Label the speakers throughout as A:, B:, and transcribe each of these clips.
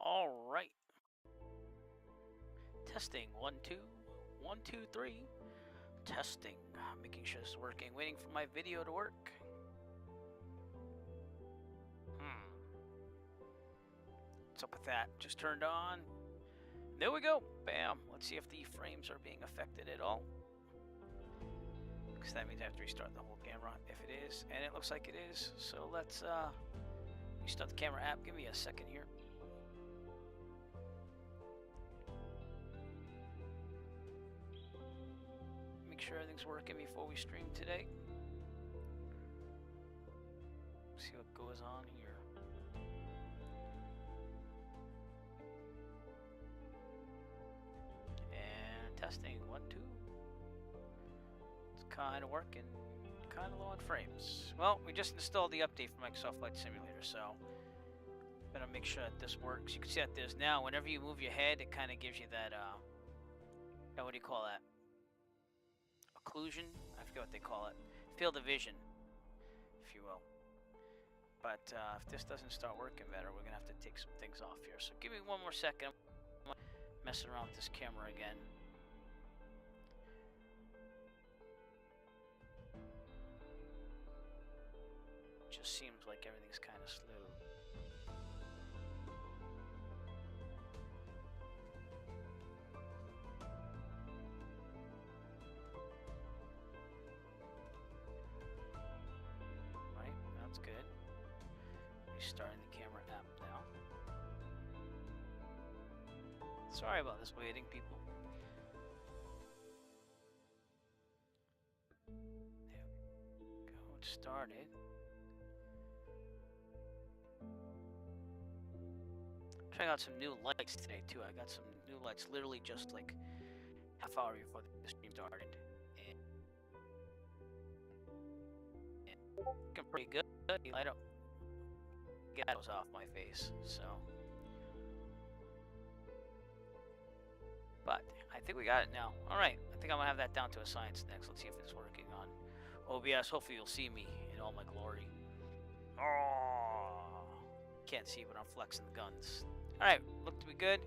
A: All right. Testing 1 2 1 2 3. Testing. Making sure this is working. Waiting for my video to work. What's up with that? Just turned on. There we go. Bam. Let's see if the frames are being affected at all. Because that means I have to restart the whole camera if it is. And it looks like it is. So let's restart the camera app. Give me a second here. Make sure everything's working before we stream today. See what goes on here. And testing 1 2. It's kind of working. Kind of low on frames. Well, we just installed the update for Microsoft Flight Simulator, so better make sure that this works. You can see that there's now, whenever you move your head, it kind of gives you that, what do you call that? Occlusion? I forget what they call it. Field of vision, if you will. But if this doesn't start working better, we're going to have to take some things off here. So give me one more second. I'm messing around with this camera again. Just seems like everything's kind of slow. Right, that's good. Restarting the camera app now. Sorry about this waiting, people. There we go, it started. Trying out some new lights today too. I got some new lights literally just like half hour before the stream started. And looking pretty good. I don't get those off my face, so. But I think we got it now. All right, I think I'm gonna have that down to a science next. Let's see if it's working on OBS. Hopefully you'll see me in all my glory. Oh, can't see, but I'm flexing the guns. All right, look to be good.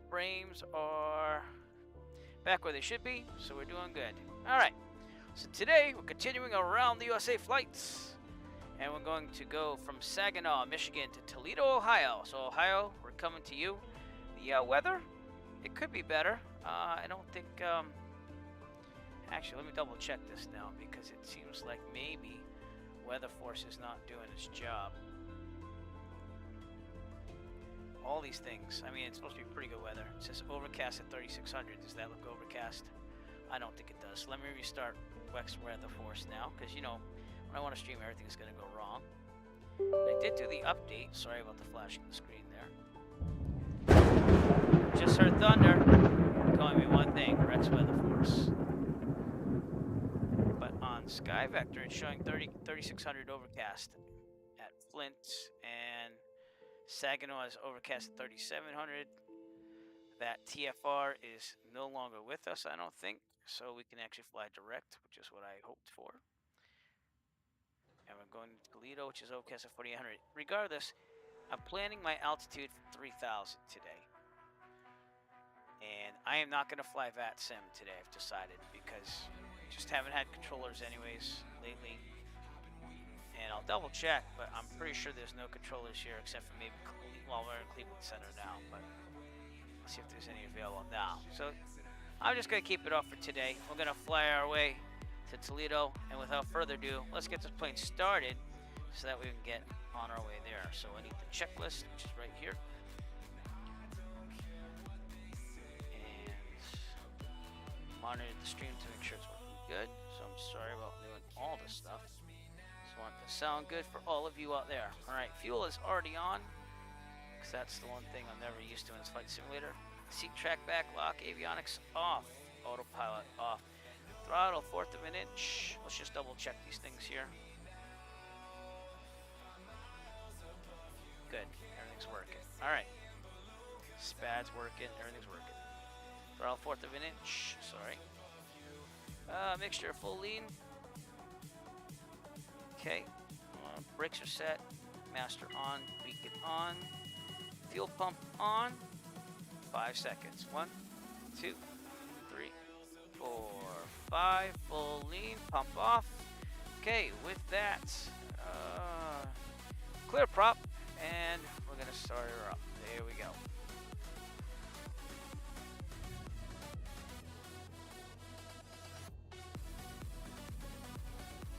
A: Frames are back where they should be, so we're doing good. All right, so today we're continuing around the USA flights, and we're going to go from Saginaw, Michigan to Toledo, Ohio. So Ohio, we're coming to you. The weather, it could be better. I don't think, actually, let me double check this now because it seems like maybe Weather Force is not doing its job. All these things. I mean, it's supposed to be pretty good weather. It says overcast at 3600. Does that look overcast? I don't think it does. Let me restart Weather Force now, because, you know, when I want to stream, everything's going to go wrong. I did do the update. Sorry about the flashing the screen there. Just heard thunder. Calling me one thing, Rex Weather Force. But on Sky Vector, it's showing 3600 overcast at Flint, and Saginaw is overcast at 3700. That TFR is no longer with us, I don't think, so we can actually fly direct, which is what I hoped for. And we're going to Toledo, which is overcast at 4800. Regardless, I'm planning my altitude for 3000 today. And I am not going to fly VATSIM today, I've decided, because I just haven't had controllers anyways lately. And I'll double check, but I'm pretty sure there's no controllers here except for maybe, well, we're in Cleveland Center now, but let's see if there's any available now. So I'm just going to keep it off for today. We're going to fly our way to Toledo, and without further ado, let's get this plane started so that we can get on our way there. So I need the checklist, which is right here. And monitor the stream to make sure it's working good. So I'm sorry about doing all this stuff. Want to sound good for all of you out there. All right, fuel is already on, because that's the one thing I'm never used to in this flight simulator. Seat track back lock, avionics off, autopilot off, throttle 1/4 of an inch. Let's just double check these things here. Good, everything's working. All right, SPAD's working, everything's working. Throttle 1/4 of an inch. Sorry. Mixture full lean. Okay, brakes are set, master on, beacon on, Fuel pump on. 5 seconds. 1, 2, 3, 4, 5. Full lean. Pump off. Okay, with that, clear prop, and we're gonna start her up. There we go.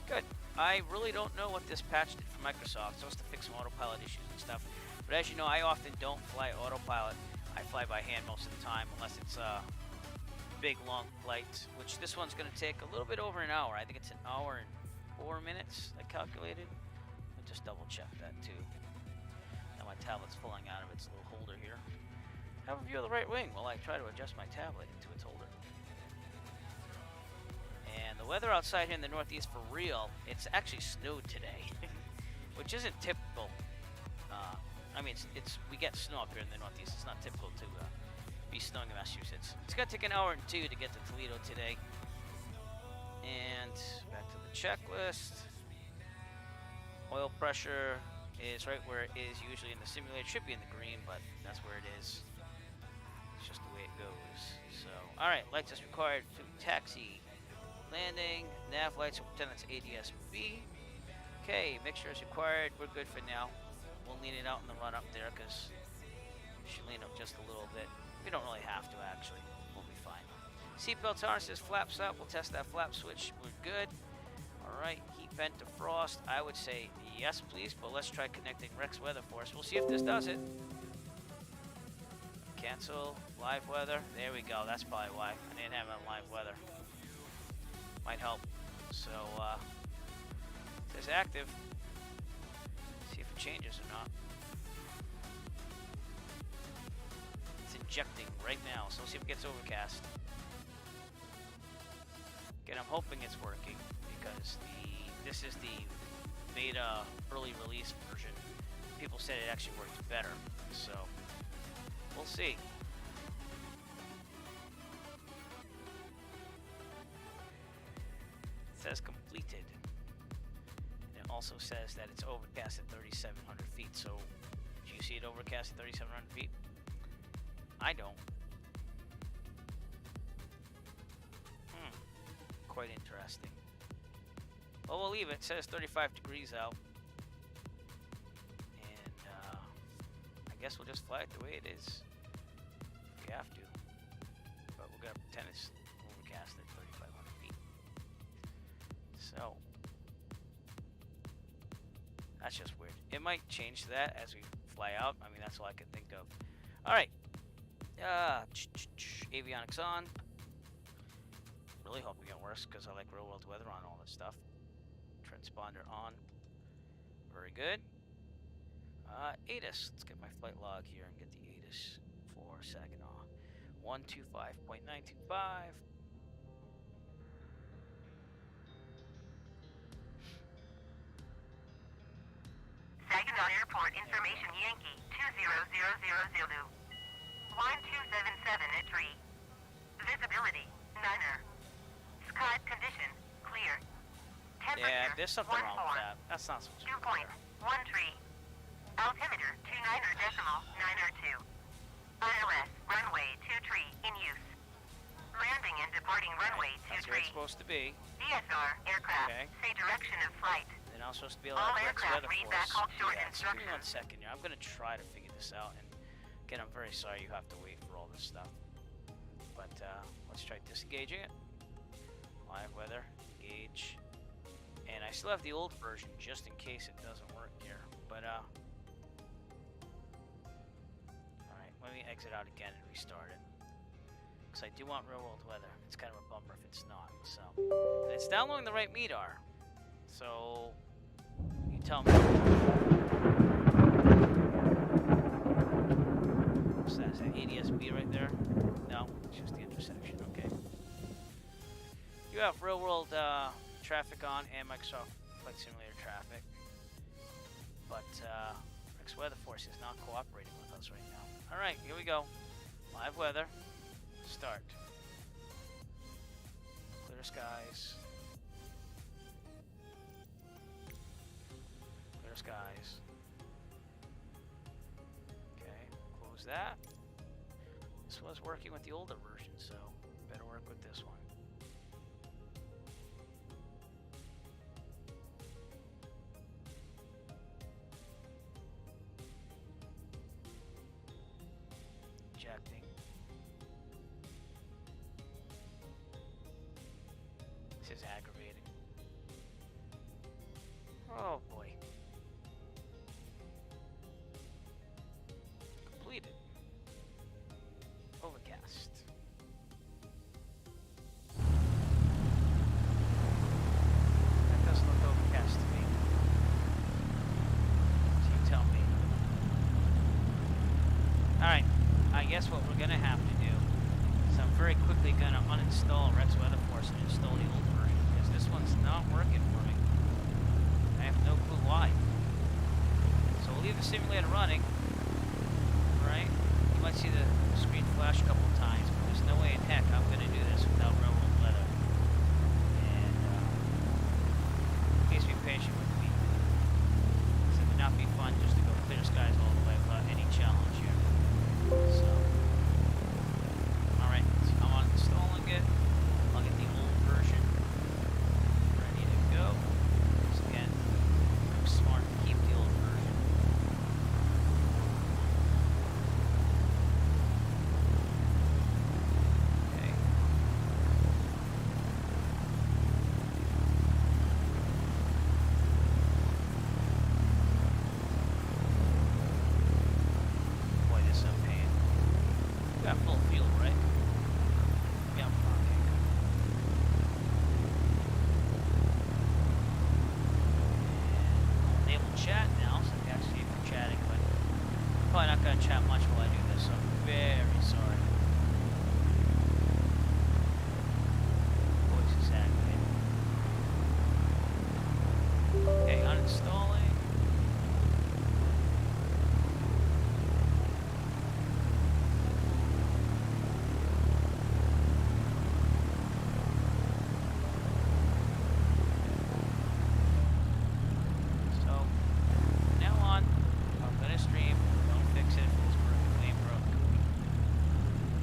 A: Good. I really don't know what this patch did for Microsoft. It's supposed to fix some autopilot issues and stuff. But as you know, I often don't fly autopilot. I fly by hand most of the time, unless it's a big, long flight, which this one's going to take a little bit over an hour. I think it's an hour and 4 minutes, I calculated. I'll just double check that, too. Now my tablet's falling out of its little holder here. Have a view of the right wing while I try to adjust my tablet into its holder. And the weather outside here in the Northeast, for real, it's actually snowed today, which isn't typical. I mean, we get snow up here in the Northeast. It's not typical to be snowing in Massachusetts. It's going to take an hour and 2 to get to Toledo today. And back to the checklist. Oil pressure is right where it is usually in the simulator. It should be in the green, but that's where it is. It's just the way it goes. So, all right, lights is required to taxi. Landing, nav lights, we'll pretend that's ADS-B. Okay, mixture is required. We're good for now. We'll lean it out in the run up there because we should lean up just a little bit. We don't really have to, actually. We'll be fine. Seatbelt harnesses, flaps up. We'll test that flap switch. We're good. All right, heat vent defrost. I would say yes, please, but let's try connecting Rex Weather Force. We'll see if this does it. Cancel live weather. There we go. That's probably why I didn't have it on live weather. Might help. So, it says active. See if it changes or not. It's injecting right now, so we'll see if it gets overcast. Again, I'm hoping it's working because this is the beta early release version. People said it actually works better, so we'll see. Says completed. And it also says that it's overcast at 3,700 feet. So, do you see it overcast at 3,700 feet? I don't. Quite interesting. Well, we'll leave it. It says 35 degrees out. And I guess we'll just fly it the way it is. If we have to. But we're going to pretend it's overcast at 3,500 feet. So, that's just weird. It might change that as we fly out. I mean, that's all I can think of. Alright. Avionics on. Really hoping it works because I like real world weather on all this stuff. Transponder on. Very good. ATIS. Let's get my flight log here and get the ATIS for Saginaw. 125.925.
B: Saginaw Airport Information Yankee 20000 Zulu. 1277 at 3. Visibility, niner. Sky condition, clear. Temperature,
A: Yeah, there's something wrong with that. That's not supposed to be clear.
B: 2.13. Altimeter, 29.902. ILS, runway 23 in use. Landing and departing runway 23.
A: That's where it's supposed to be.
B: DSR, aircraft,
A: Okay.
B: say direction of flight.
A: They're now supposed to be able to
B: All
A: Rex
B: aircraft
A: Weather
B: read
A: Force.
B: back all short
A: Yeah, just give me 1
B: instructions.
A: second here. I'm going to try to figure this out. And again, I'm very sorry you have to wait for all this stuff. But let's try disengaging it. Live weather, engage. And I still have the old version just in case it doesn't work here. But, alright, let me exit out again and restart it. Because I do want real world weather. It's kind of a bummer if it's not. So, and it's downloading the right MEDAR. So, you tell me. What's that? Is that ADS-B right there? No, it's just the intersection. Okay. You have real world traffic on and Microsoft Flight Simulator traffic. But Rex Weather Force is not cooperating with us right now. Alright, here we go. Live weather. Start. Clear skies. Clear skies. Okay. Close that. This was working with the older version, so better work with this one. Ejecting. This is aggravating. Oh boy. Completed. Overcast. That doesn't look overcast to me. So you tell me. Alright, I guess what we're gonna have to do is I'm very quickly gonna uninstall Rex Weather Force and install the old version because this one's not working for me. I have no clue why. So we'll leave the simulator running. Right? You might see the screen flash a couple of times, but there's no way in heck I'm going to do this without real-world weather. And please be patient with me. It would not be fun just to go clear skies all the way without any challenge here. So, alright, so I'm uninstalling it. I'll get the old version ready to go. So again, I'm smart to keep the old version. Okay. Boy, this is a pain. Got full field, right? Yeah, okay. And enable chat now, so we actually see if we're chatting, but I'm probably not going to chat much while I do this, so I'm very sorry. Voice is activated. Okay, uninstalling. So, from now on, I'm going to stream. Don't fix it. It's broken. Ain't broke.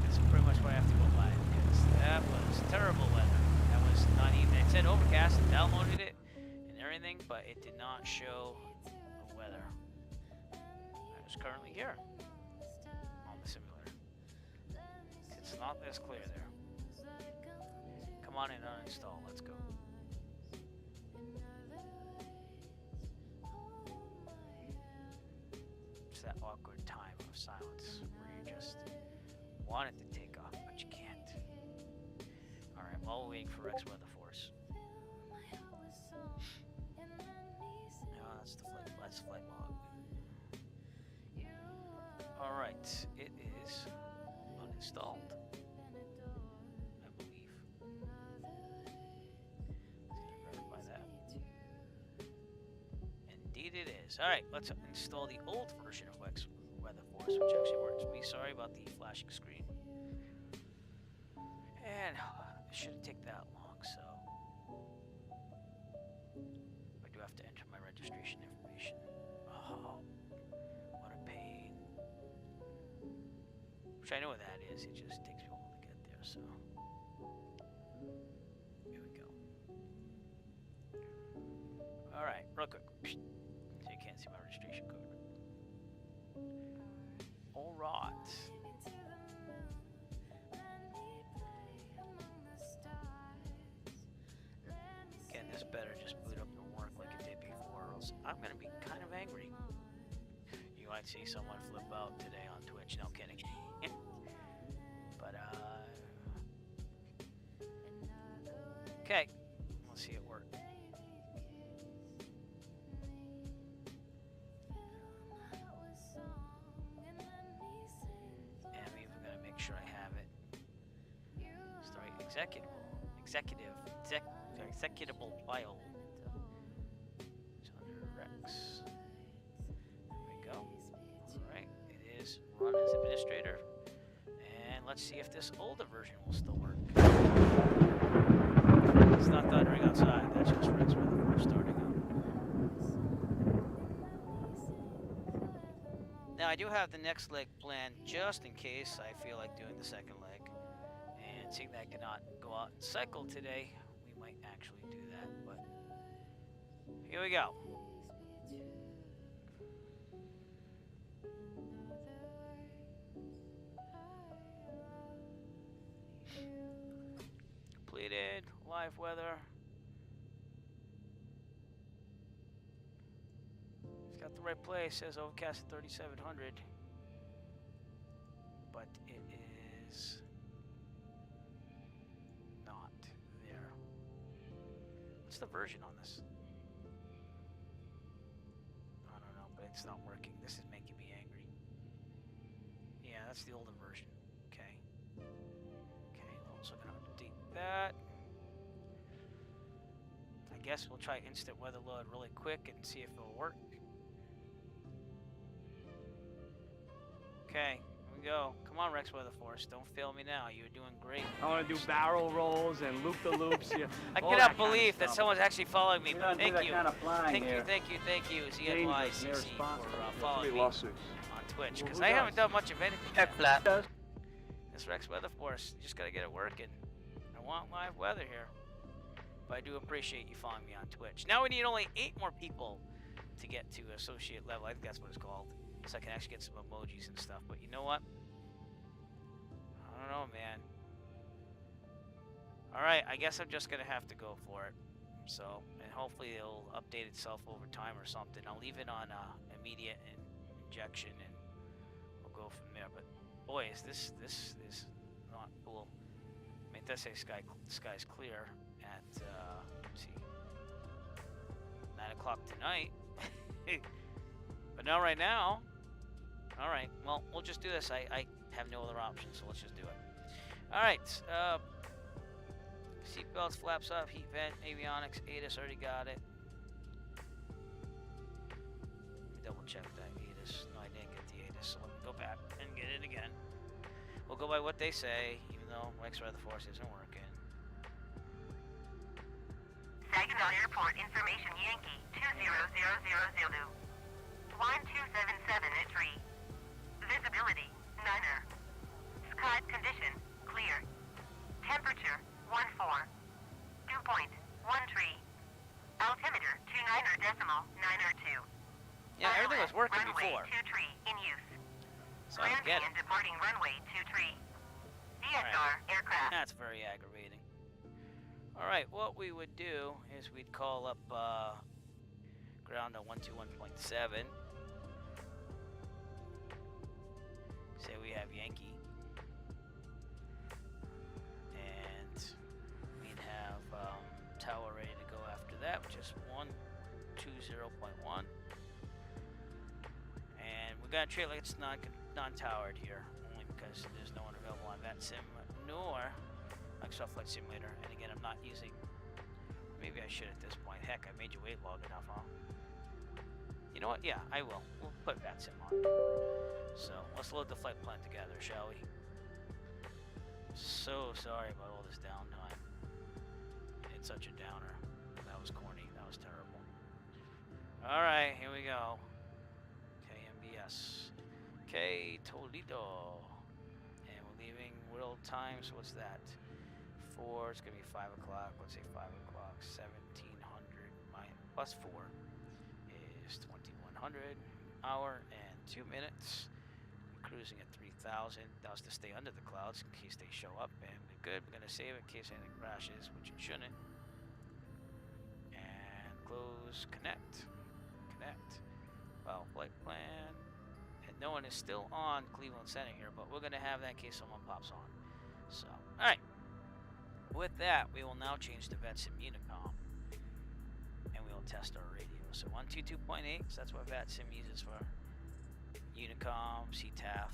A: That's pretty much what I have to go by because that was terrible weather. That was not even. It said overcast. Downloaded it and everything, but it did not show the weather. That is currently here on the simulator. It's not this clear there. Come on and uninstall. Let's go. It's that awkward time of silence where you just want it to take off, but you can't. Alright, while we're waiting for Rex Weather Force. No, that's flight log. Alright, it is uninstalled, I believe. Verify that. Indeed it is. Alright, let's install the old version of Rex Weather Force, which actually works. Be sorry about the flashing screen. And it shouldn't take that long, so I do have to enter my registration information. Oh, what a pain. Which I know what that is, it just takes me a while to get there, so here we go. Alright, real quick. So you can't see my registration code. Alright. Again, this better just boot up and work like it did before, or else I'm gonna be kind of angry. You might see someone flip out today on Twitch, no kidding. But okay, let's see it work. And I'm even gonna make sure I have it. Sorry, executable file. It's under Rex. There we go. Alright, it is run as administrator. And let's see if this older version will still work. It's not thundering outside, that's just Rex Weather Force starting up. Now I do have the next leg planned just in case I feel like doing the second leg. And seeing that I cannot go out and cycle today, we might actually do that. But here we go. Completed. Live weather. It's got the right place. It says overcast at 3,700. But it is not there. What's the version on this? I don't know, but it's not working. This is making me angry. Yeah, that's the older version. Okay. Okay, we're also gonna update that. I guess we'll try instant weather load really quick and see if it'll work. Okay, here we go. Come on, Rex Weather Force. Don't fail me now. You're doing great.
C: I want to do barrel rolls and loop-the-loops. Yeah,
A: I
C: all
A: cannot
C: that kind of
A: believe that
C: stuff.
A: someone's actually following me.
D: We
A: But
D: don't do
A: thank
D: that
A: you.
D: kind of flying
A: Thank you,
D: here.
A: thank you, thank you,
D: Dangerous and
A: ZNYCC, for
D: irresponsible.
A: following me
E: lawsuits.
A: on Twitch.
C: Well,
A: Because
C: who
A: I haven't
C: does?
A: done much of anything.
D: Check flat.
A: This Rex Weather Force, you just gotta get it working. I want live weather here. But I do appreciate you following me on Twitch. Now we need only 8 more people to get to associate level. I think that's what it's called. So I can actually get some emojis and stuff. But you know what? I don't know, man. Alright, I guess I'm just gonna have to go for it. So, and hopefully it'll update itself over time or something. I'll leave it on immediate injection and we'll go from there. But boy, this is not cool. I mean, it does say sky's clear at let's see, 9 o'clock tonight. But not right now. All right, well, we'll just do this. I have no other option, so let's just do it. All right, seatbelts, flaps up, heat vent, avionics, ATIS, already got it. Let me double check that ATIS. No, I didn't get the ATIS, so let me go back and get it again. We'll go by what they say, even though Rex Weather Force isn't working.
B: Saginaw Airport Information Yankee 20000 Zulu. 1277 at 3. Visibility, none. Sky condition, clear. Temperature, 14. Dew point, 13. Altimeter, 29.902.
A: Yeah, everything was working
B: runway
A: before.
B: 23 in use.
A: So I
B: Landing
A: get it.
B: and departing runway 23. DSR
A: Alright.
B: aircraft.
A: That's very aggravating. Alright, what we would do is we'd call up ground on 121.7. Say we have Yankee. And we'd have tower ready to go after that, which is 120.1. And we gotta treat it like it's non-towered here, only because there's no one available on VATSIM nor Microsoft Flight Simulator. And again, I'm not using. Maybe I should at this point. Heck, I made you wait long enough, huh? You know what? Yeah, I will. We'll put VATSIM on. So let's load the flight plan together, shall we? So sorry about all this downtime. It's such a downer. That was corny. That was terrible. All right, here we go. KMBS. Toledo. And we're leaving world time, so what's that? It's gonna be 5 o'clock. Let's say 5 o'clock. 1700 plus 4 is 2100. Hour and 2 minutes. Cruising at 3,000. That was to stay under the clouds in case they show up, and we're good. We're gonna save it in case anything crashes, which it shouldn't. And close. Connect. Well, flight plan. And no one is still on Cleveland Center here, but we're gonna have that in case someone pops on. So, all right. With that, we will now change to VATSIM Unicom, and we will test our radio. So 122.8, so that's what VATSIM uses for Unicom, CTAF,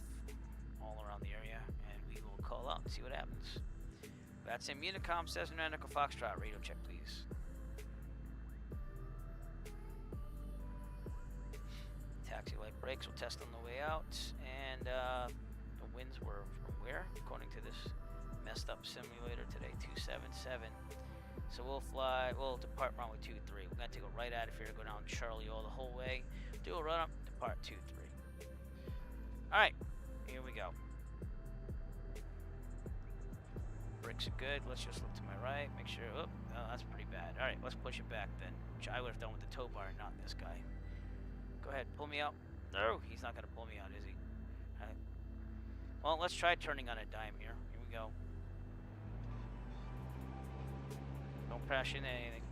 A: all around the area, and we will call out and see what happens. VATSIM Unicom, Cessna Echo Foxtrot, radio check, please. Taxi light brakes, we'll test on the way out, and the winds were from where? According to this messed up simulator today, 277. So we'll depart runway 23. We're gonna take a right out of here, go down Charlie all the whole way, do a run up, depart 23. All right, here we go. Brakes are good. Let's just look to my right, make sure. Oh, that's pretty bad. All right, let's push it back then, which I would have done with the tow bar, not this guy. Go ahead, pull me out. No, he's not gonna pull me out, is he? All right. Well, let's try turning on a dime here. Here we go. Don't crash into anything.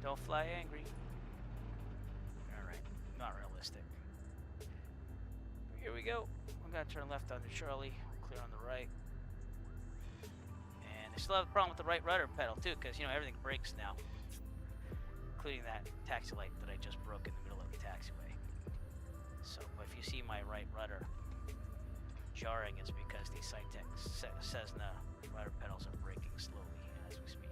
A: Don't fly angry. All right, not realistic. Here we go. I'm gonna turn left onto Charlie, clear on the right. And I still have a problem with the right rudder pedal too, because you know everything brakes now, including that taxi light that I just broke in the middle of the taxiway. So if you see my right rudder jarring, it's because the Saitek Cessna rudder pedals are braking slowly as we speak.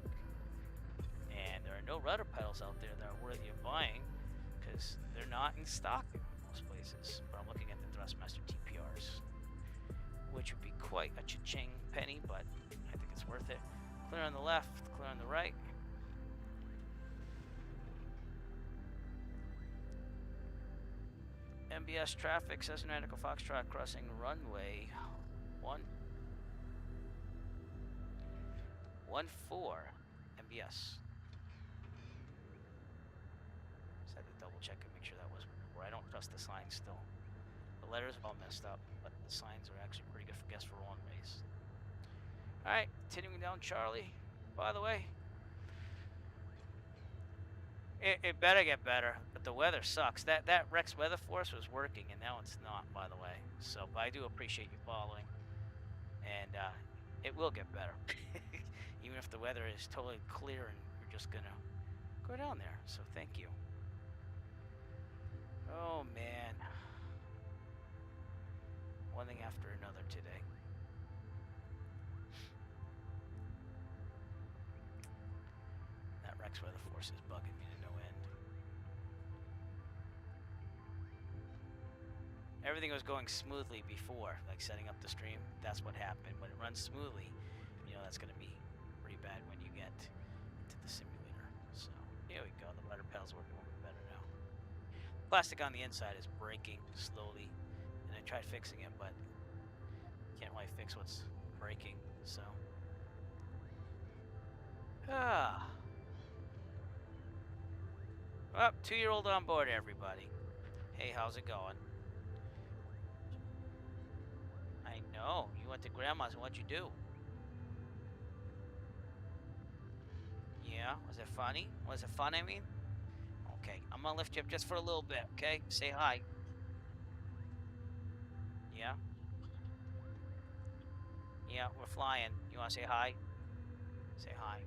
A: And there are no rudder pedals out there that are worthy of buying because they're not in stock in most places. But I'm looking at the Thrustmaster TPRs, which would be quite a cha-ching penny, but I think it's worth it. Clear on the left, clear on the right. MBS traffic, Cessna Echo Foxtrot crossing runway 14 MBS. Just had to double check and make sure that was where. I don't trust the signs still. The letters are all messed up, but the signs are actually pretty good for guess for runways. Alright, continuing down Charlie. By the way, it better get better, but the weather sucks. That Rex weather force was working, and now it's not, by the way. So, but I do appreciate you following, and it will get better. Even if the weather is totally clear and you're just gonna go down there. So thank you. Oh man, one thing after another today. That Rex weather force is bugging me to no end. Everything was going smoothly before, like setting up the stream. That's what happened. When it runs smoothly, you know that's going to be pretty bad when you get into the simulator. So here we go. The rudder pedals working a little bit better now. Plastic on the inside is breaking slowly, and I tried fixing it, but can't really fix what's breaking. So Well, 2-year-old on board, everybody. Hey, how's it going? I know. You went to grandma's, and what'd you do? Yeah? Was it funny? Was it fun, I mean? Okay, I'm gonna lift you up just for a little bit, okay? Say hi. Yeah? Yeah, we're flying. You wanna say hi? Say hi.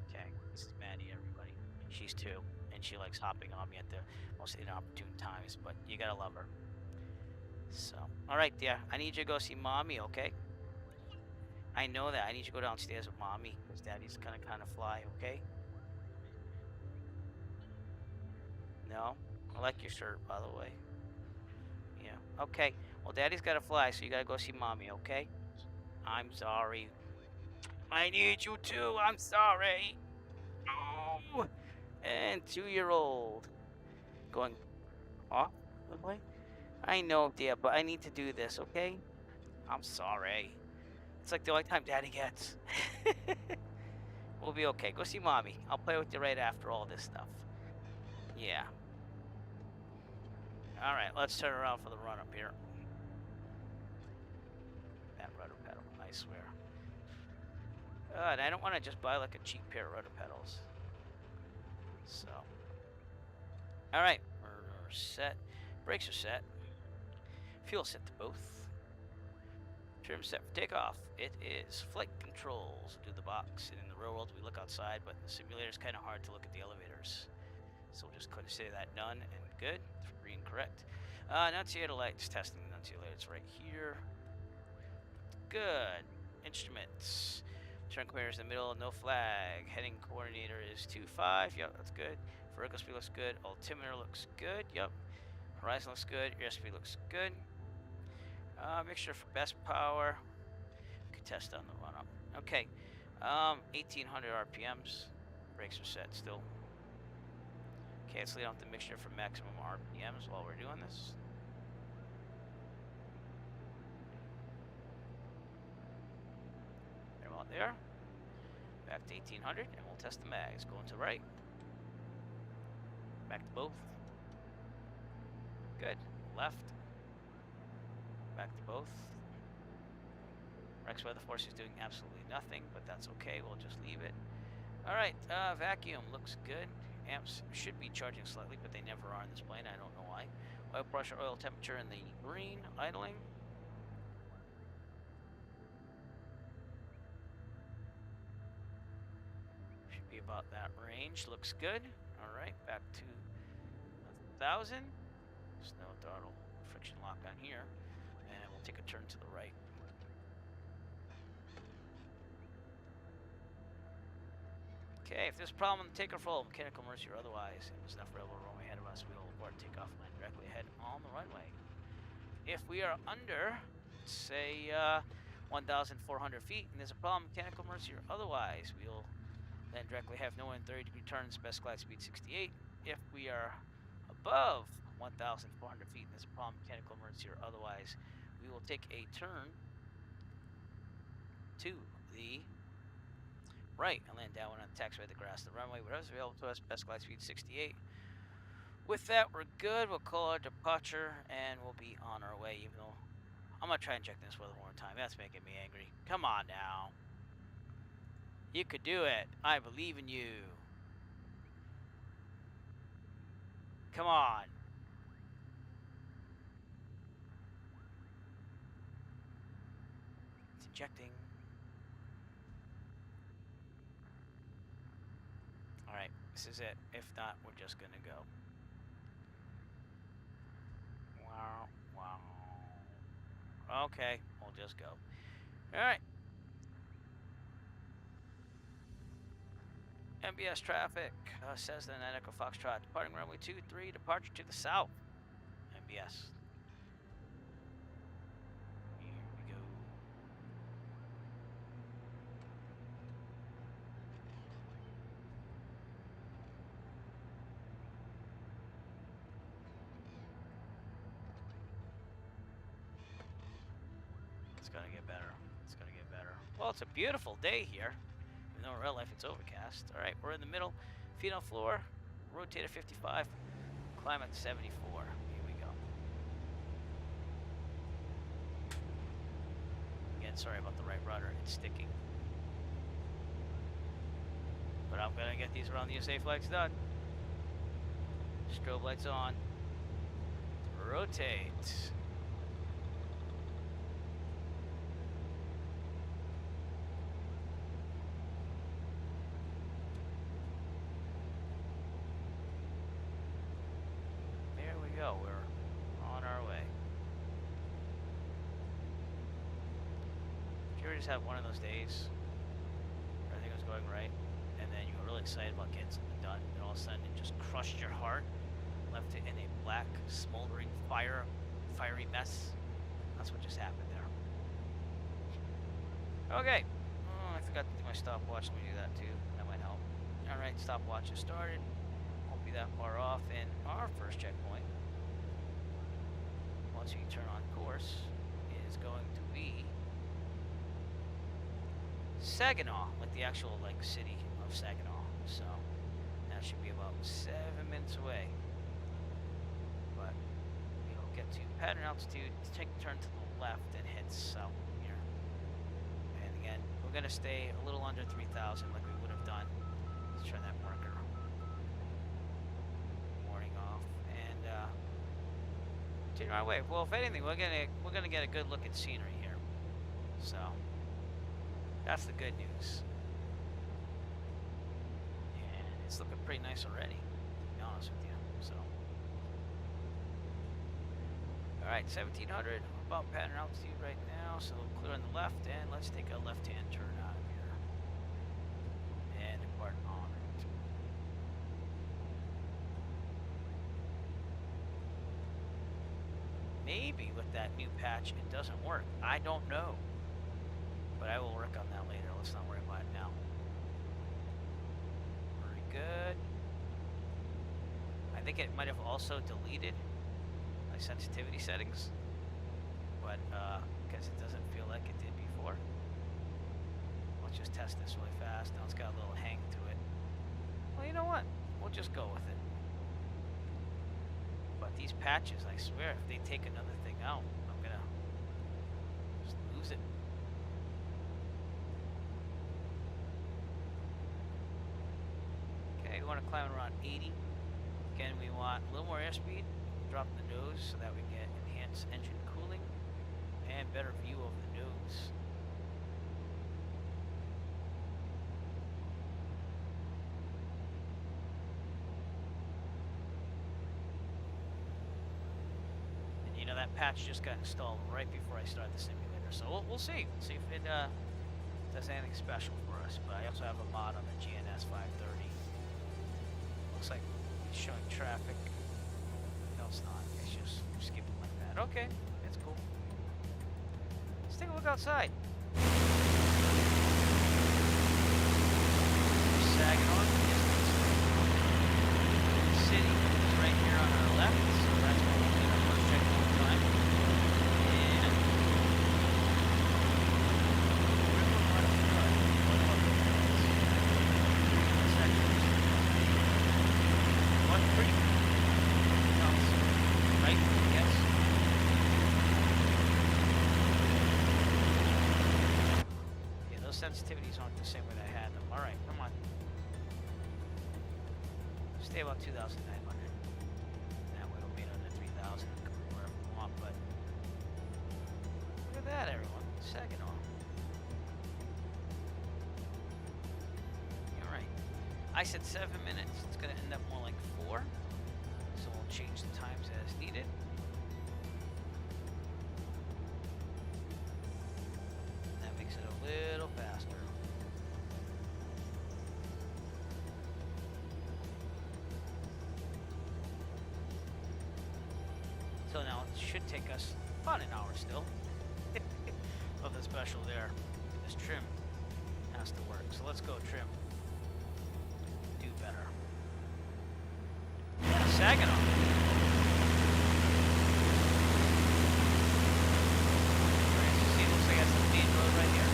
A: Okay, this is Maddie, everybody. She's 2, and she likes hopping on me at the most inopportune times, but you gotta love her. So, alright, yeah, I need you to go see Mommy, okay? I know that. I need you to go downstairs with Mommy, because Daddy's gonna kind of fly, okay? No? I like your shirt, by the way. Yeah, okay. Well, Daddy's gotta fly, so you gotta go see Mommy, okay? I'm sorry. I need you too. I'm sorry. Oh. And 2-year-old going off the way. I know, dear, but I need to do this, okay? I'm sorry. It's like the only time Daddy gets. We'll be okay. Go see Mommy. I'll play with you right after all this stuff. Yeah. Alright, let's turn around for the run up here. That rudder pedal, I swear. And I don't want to just buy like a cheap pair of rudder pedals. So. Alright, we're set. Brakes are set. Fuel set to both. Trim set for takeoff. It is flight controls. Do the box. And in the real world, we look outside, but in the simulator is kind of hard to look at the elevators. So we'll just consider that done and good. Green, correct. Annunciator lights. Testing the annunciator lights right here. Good. Instruments. Turn command is in the middle. No flag. Heading coordinator is 25. Yep, that's good. Vertical speed looks good. Altimeter looks good. Yep. Horizon looks good. Airspeed looks good. Mixture for best power. We can test on the run up. Okay. 1800 RPMs. Brakes are set still. Canceling off the mixture for maximum RPMs while we're doing this. there. Back to 1800, and we'll test the mags. Going to right. Back to both. Good. Left. Back to both. Rex Weather Force is doing absolutely nothing, but that's okay. We'll just leave it. All right. Vacuum looks good. Amps should be charging slightly, but they never are in this plane. I don't know why. Oil pressure, oil temperature in the green. Idling. Should be about that range. Looks good. All right. Back to 1,000. Snow throttle. Friction lock on here. And we'll take a turn to the right. Okay, if there's a problem on the takeoff roll, mechanical emergency or otherwise, it was enough railroad runway ahead of us, we will abort takeoff and land directly ahead on the runway. If we are under, say, 1,400 feet, and there's a problem, mechanical emergency or otherwise, we'll land directly ahead, no 130-degree turns, best glide speed 68. If we are above 1,400 feet, and there's a problem, mechanical emergency or otherwise, we will take a turn to the right and land downwind on the taxiway, the grass, the runway, whatever's available to us, best glide speed 68. With that, we're good. We'll call our departure and we'll be on our way, even though I'm gonna try and check this weather one more time. That's making me angry. Come on now. You could do it. I believe in you. Come on. It's ejecting. Alright, this is it. If not, we're just gonna go. Wow, wow. Okay, we'll just go. Alright. KMBS traffic, Cessna and Echo Foxtrot, departing runway 23, departure to the south. KMBS. Here we go. It's gonna get better. It's gonna get better. Well, it's a beautiful day here. Even though in real life it's overcast. Alright, we're in the middle. Feet on floor. Rotate at 55. Climb at 74. Here we go. Again, sorry about the right rudder. It's sticking. But I'm gonna get these around the USA flags done. Strobe lights on. Rotate. There we go. We're on our way. Did you ever just have one of those days where everything was going right, and then you were really excited about getting something done, and all of a sudden it just crushed your heart, left it in a black, smoldering, fiery mess? That's what just happened there. Okay. Oh, I forgot to do my stopwatch. Let me do that too. That might help. Alright, stopwatch is started. Won't be that far off. And our first checkpoint, once you turn on course, is going to be Saginaw, like the actual city of Saginaw. So that should be about 7 minutes away. But we'll get to pattern altitude, take a turn to the left and head south here. And again, we're gonna stay a little under 3,000 like we would have done. Let's turn that marker warning off and continue our way. Well, if anything, we're gonna get a good look at scenery here. So that's the good news. And it's looking pretty nice already, to be honest with you. So alright, 1700, about pattern altitude right now, so we'll clear on the left, and let's take a left-hand turn out of here. And depart on it. Maybe with that new patch it doesn't work. I don't know. But I will work on that later. Let's not worry about it now. Very good. I think it might have also deleted my sensitivity settings, but because it doesn't feel like it did before. let's just test this really fast. Now it's got a little hang to it. Well, you know what? We'll just go with it. But these patches, I swear, if they take another thing out, I'm gonna just lose it. Okay, we want to climb around 80. Again, we want a little more airspeed. Drop the nose so that we get enhanced engine cooling and better view of the nose. And you know, that patch just got installed right before I started the simulator, so we'll see. See if it does anything special for us. But I also have a mod on the GNS 530. Looks like it's showing traffic. No, it's not. It's just skipping like that. Okay, that's cool. Let's take a look outside. Saginaw, the city is right here on our left, so that's where we'll get our first checkpoint time. And one pretty right, yes. Yeah, those sensitivities aren't the same way that I had them. Alright, come on. Stay about 2,900. That way we'll be under 3,000 wherever we want, but look at that, everyone. Saginaw. You're right. I said 7 minutes. It's going to end up more like 4. So we'll change the times as needed. That makes it a little faster. So now it should take us about an hour still. Nothing special there. This trim has to work. So let's go trim. Do better. Yeah, Saginaw. See, it looks like that's the main road right here.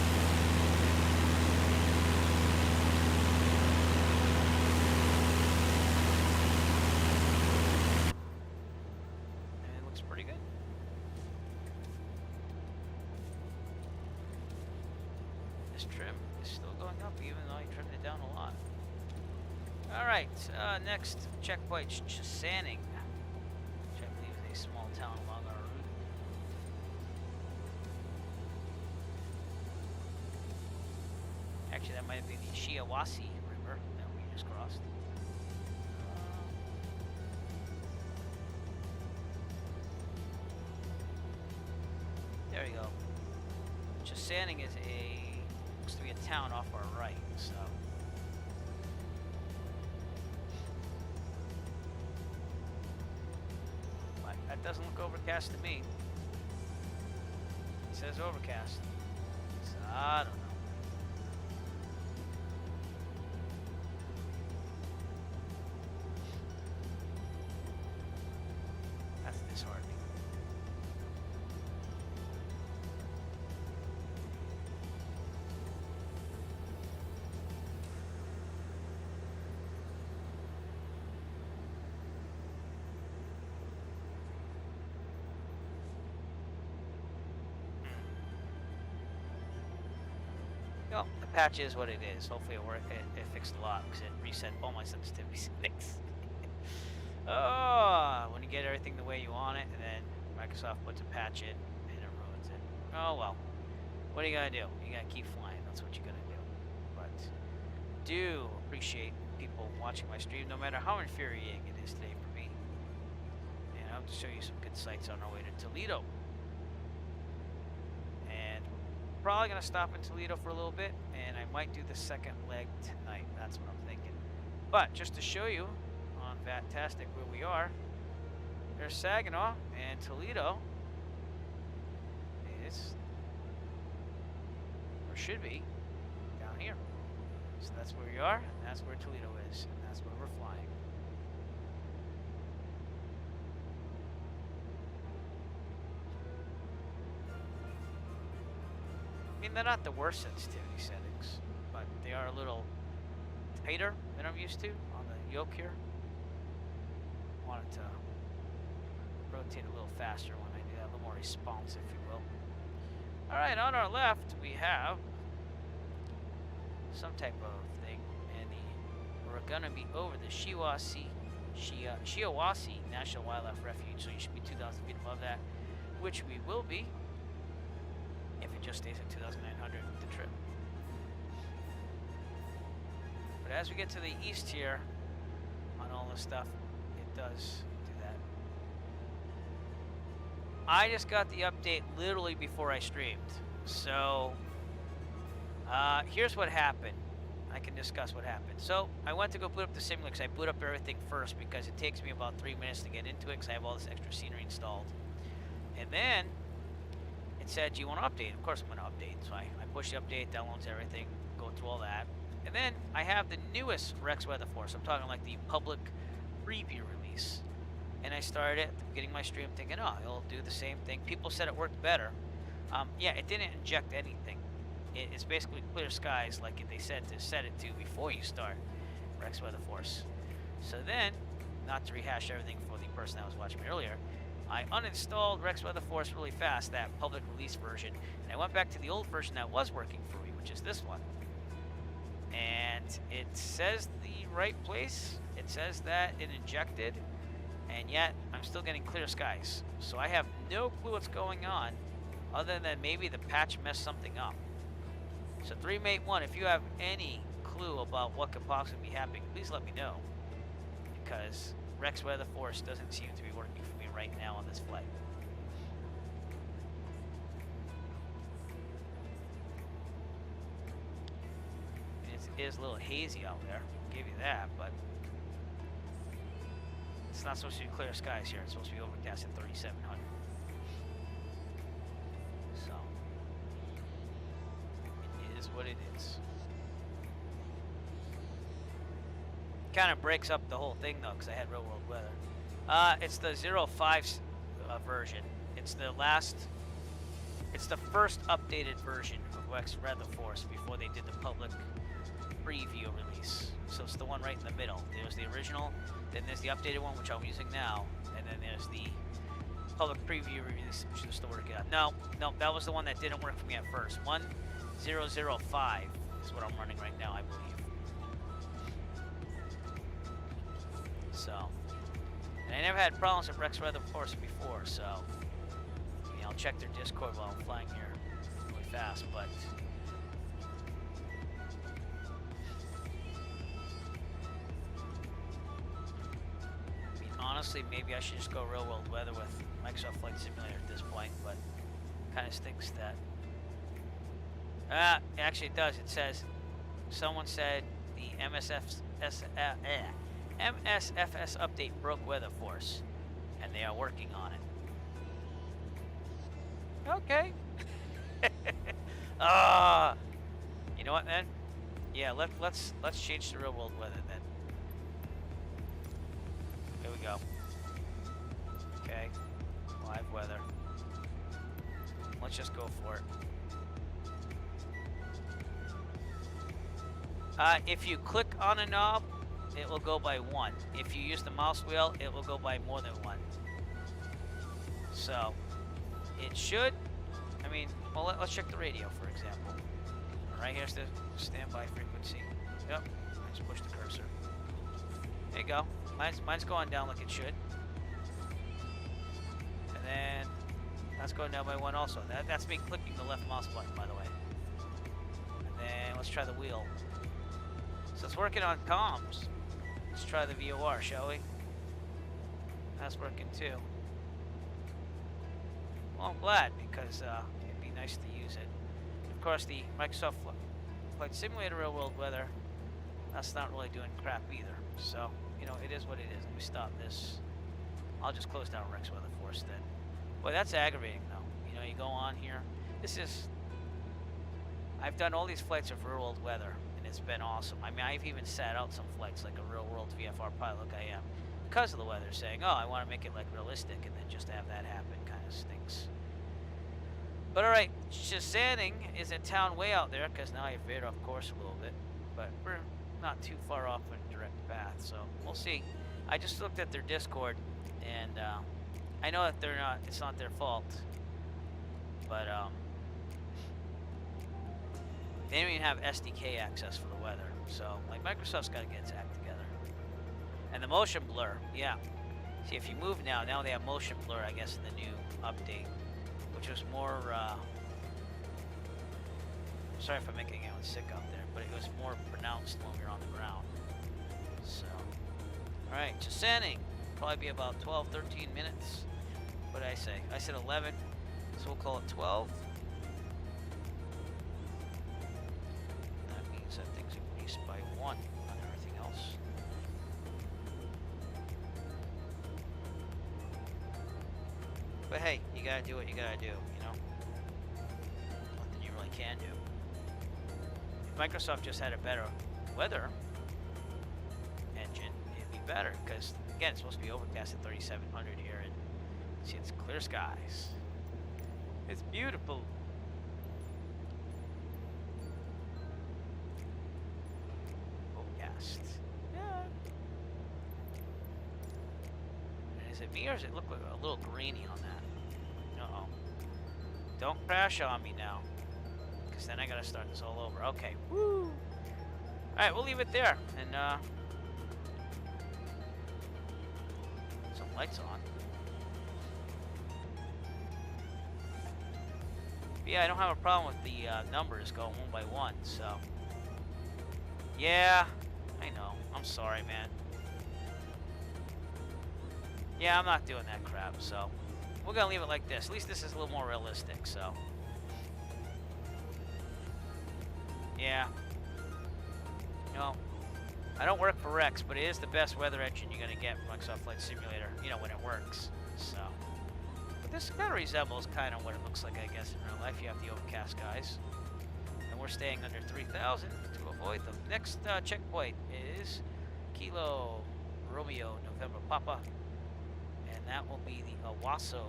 A: And it looks pretty good. This trim is still going up even though I trimmed it down a lot. Alright, next checkpoint, Cessna, which I believe is a small town along our route. Actually, that might have been the Shiawassee River that we just crossed. There you go. Cessna is looks to be a town off our right, so. That doesn't look overcast to me. It says overcast. So I don't know. That's disheartening. Well, the patch is what it is. Hopefully it fixed a lot because it reset all my sensitivity settings. Oh, when you get everything the way you want it and then Microsoft puts a patch in and it ruins it. Oh well. What are you gonna do? You gotta keep flying. That's what you gotta do. But do appreciate people watching my stream no matter how infuriating it is today for me. And I hope to show you some good sights on our way to Toledo. And probably gonna stop in Toledo for a little bit, and I might do the second leg tonight. That's what I'm thinking. But just to show you on Fantastic where we are, there's Saginaw, and Toledo is, or should be, down here. So that's where we are, and that's where Toledo is, and that's where we're flying. I mean, they're not the worst sensitivity settings. They are a little tighter than I'm used to on the yoke here. Want it to rotate a little faster when I do that, a little more responsive, if you will. All right, on our left we have some type of thing, and we're gonna be over the Shiawassee National Wildlife Refuge, so you should be 2,000 feet above that, which we will be if it just stays at 2,900 with the trip. But as we get to the east here on all this stuff, it does do that. I just got the update literally before I streamed, so here's what happened. I can discuss what happened. So I went to go boot up the simulator because I boot up everything first because it takes me about 3 minutes to get into it because I have all this extra scenery installed. And then it said, do you want to update? Of course I'm going to update. So I push the update, downloads everything, go through all that. And then I have the newest Rex Weather Force. I'm talking like the public preview release. And I started it, getting my stream thinking, oh, it'll do the same thing. People said it worked better. Yeah, it didn't inject anything. It's basically clear skies like they said to set it to before you start Rex Weather Force. So then, not to rehash everything for the person that was watching me earlier, I uninstalled Rex Weather Force really fast, that public release version, and I went back to the old version that was working for me, which is this one. And it says the right place. It says that it injected, and yet I'm still getting clear skies. So I have no clue what's going on, other than maybe the patch messed something up. So 3Mate1, if you have any clue about what could possibly be happening, please let me know, because Rex Weather Force doesn't seem to be working for me right now on this flight. It is a little hazy out there, I'll give you that, but it's not supposed to be clear skies here. It's supposed to be overcast at 3,700. So it is what it is. Kind of breaks up the whole thing though, because I had real world weather. It's the 05 version. It's the first updated version of Rex Weather Force before they did the public preview release. So it's the one right in the middle. There's the original, then there's the updated one, which I'm using now, and then there's the public preview release, which is still working on. No, that was the one that didn't work for me at first. 1005 is what I'm running right now, I believe. So, and I never had problems with Rex Weather Force before, so I'll check their Discord while I'm flying here really fast, but I mean, honestly, maybe I should just go real world weather with Microsoft Flight Simulator at this point, but kind of stinks that. Actually it does. It says, someone said the MSFS update broke Weather Force, and they are working on it. Okay. You know what, man? Yeah, let's change to real world weather then. Here we go. Okay, live weather. Let's just go for it. If you click on a knob, it will go by 1. If you use the mouse wheel, it will go by more than 1. So, it should, I mean, well, let's check the radio, for example. Right here's the standby frequency. Yep, I just push the cursor. There you go. Mine's going down like it should. And then, that's going down by 1 also. That's me clicking the left mouse button, by the way. And then, let's try the wheel. So it's working on comms. Let's try the VOR, shall we? That's working too. Well, I'm glad, because it'd be nice to use it. Of course, the Microsoft Flight Simulator real world weather, that's not really doing crap either. So, it is what it is. Let me stop this. I'll just close down Rex Weather Force then. Boy, that's aggravating though. You go on here. I've done all these flights of real world weather, and it's been awesome. I mean, I've even sat out some flights like a real world VFR pilot like I am, because of the weather, saying, oh, I want to make it like realistic, and then just to have that happen kind of stinks. But alright, Shazaning is a town way out there, because now I've veered off course a little bit. but we're not too far off a direct path, so we'll see. I just looked at their Discord, and I know that it's not their fault, but they don't even have SDK access for the weather, so like Microsoft's got to get its act together. And the motion blur, yeah. See, if you move now they have motion blur, I guess, in the new update, which was more, sorry if I'm making anyone sick out there, but it was more pronounced when we were on the ground. So, alright, descending, probably be about 12, 13 minutes. What did I say? I said 11, so we'll call it 12. That means that things increased by 1 on everything else. But hey, you gotta do what you gotta do, you know? Nothing you really can do. If Microsoft just had a better weather engine, it'd be better, because again, it's supposed to be overcast at 3,700 here, and see, it's clear skies. It's beautiful. Overcast. Yeah. And is it me, or does it look like a little grainy on that? Uh-oh. Don't crash on me now, because then I gotta start this all over. Okay. Woo! Alright, we'll leave it there, and some lights on. But yeah, I don't have a problem with the numbers going 1 by 1, so. Yeah, I know. I'm sorry, man. Yeah, I'm not doing that crap, so. We're gonna leave it like this. At least this is a little more realistic, so. Yeah. No. I don't work for Rex, but it is the best weather engine you're gonna get from Microsoft Flight Simulator, you know, when it works. So. But this kind of resembles kind of what it looks like, I guess, in real life. You have the overcast skies. And we're staying under 3,000 to avoid them. Next checkpoint is Kilo Romeo November Papa. And that will be the Owasso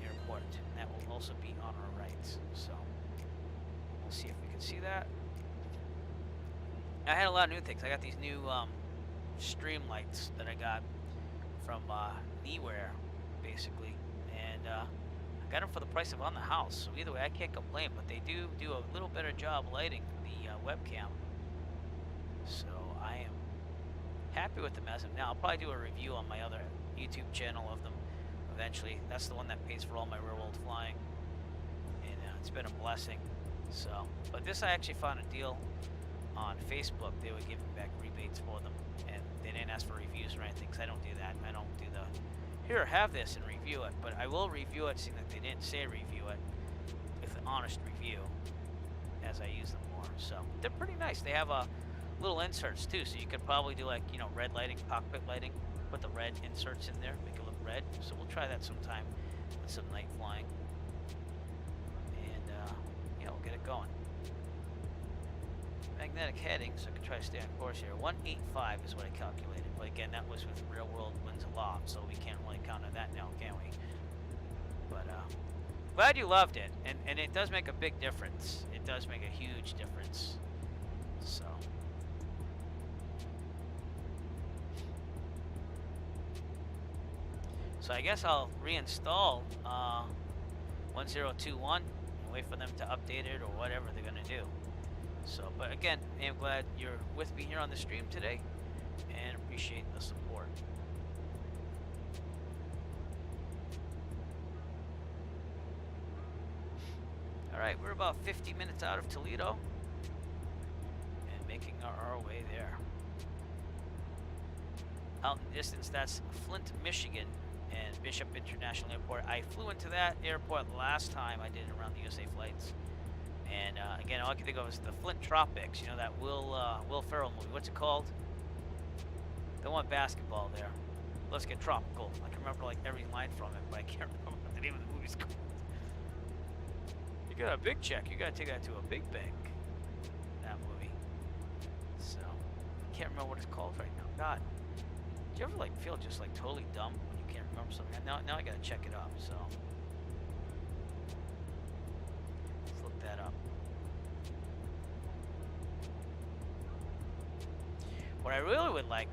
A: Airport. And that will also be on our right. So we'll see if we can see that. I had a lot of new things. I got these new stream lights that I got from Anywhere, basically. And I got them for the price of on the house. So either way, I can't complain. But they do a little better job lighting the webcam. So I am happy with them as of now. I'll probably do a review on my other YouTube channel of them eventually. That's the one that pays for all my real world flying, and it's been a blessing. So, but this I actually found a deal on Facebook. They were giving back rebates for them, and they didn't ask for reviews or anything, because I don't do that. I don't do the here, have this and review it, but I will review it, seeing that they didn't say review it, with an honest review as I use them more. So they're pretty nice. They have little inserts too, so you could probably do, like, you know, red lighting, cockpit lighting, put the red inserts in there, make it look red. So we'll try that sometime with some night flying, and yeah, we'll get it going. Magnetic heading, so I can try to stay on course here. 185 is what I calculated, but again, that was with real world winds aloft, so we can't really count on that now, can we? But glad you loved it, and it does make a big difference. It does make a huge difference. So. So I guess I'll reinstall 1021 and wait for them to update it or whatever they're gonna do. So, but again, I'm glad you're with me here on the stream today, and appreciate the support. All right, we're about 50 minutes out of Toledo, and making our way there. Out in the distance, that's Flint, Michigan, and Bishop International Airport. I flew into that airport last time I did it around the USA flights. And again, all I can think of is the Flint Tropics. You know, that Will Ferrell movie. What's it called? The one basketball there. Let's Get Tropical. I can remember like every line from it, but I can't remember what the name of the movie's called. You got a big check. You got to take that to a big bank. That movie. So I can't remember what it's called right now. God, do you ever like feel just like totally dumb when you can't remember something? Now I got to check it up. So. That up. What I really would like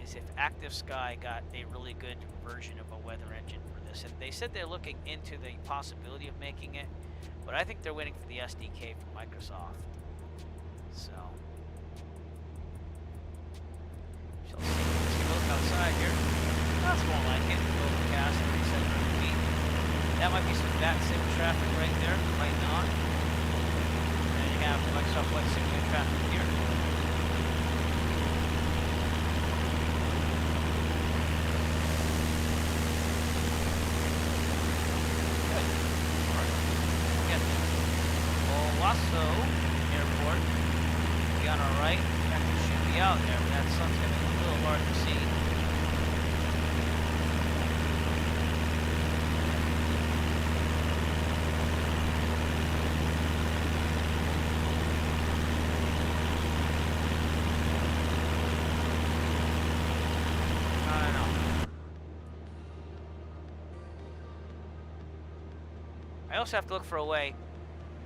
A: is if Active Sky got a really good version of a weather engine for this. And they said they're looking into the possibility of making it, but I think they're waiting for the SDK from Microsoft. So, shall see. Let's take a look outside here. That's more like it. Overcast, 37 feet. That might be some back sim traffic right there. Might not. And you have Microsoft Flight Simulator traffic here. Wasso Airport. Be on our right. Actually should be out there, but that sun's gonna be a little hard to see. I don't know. I also have to look for a way.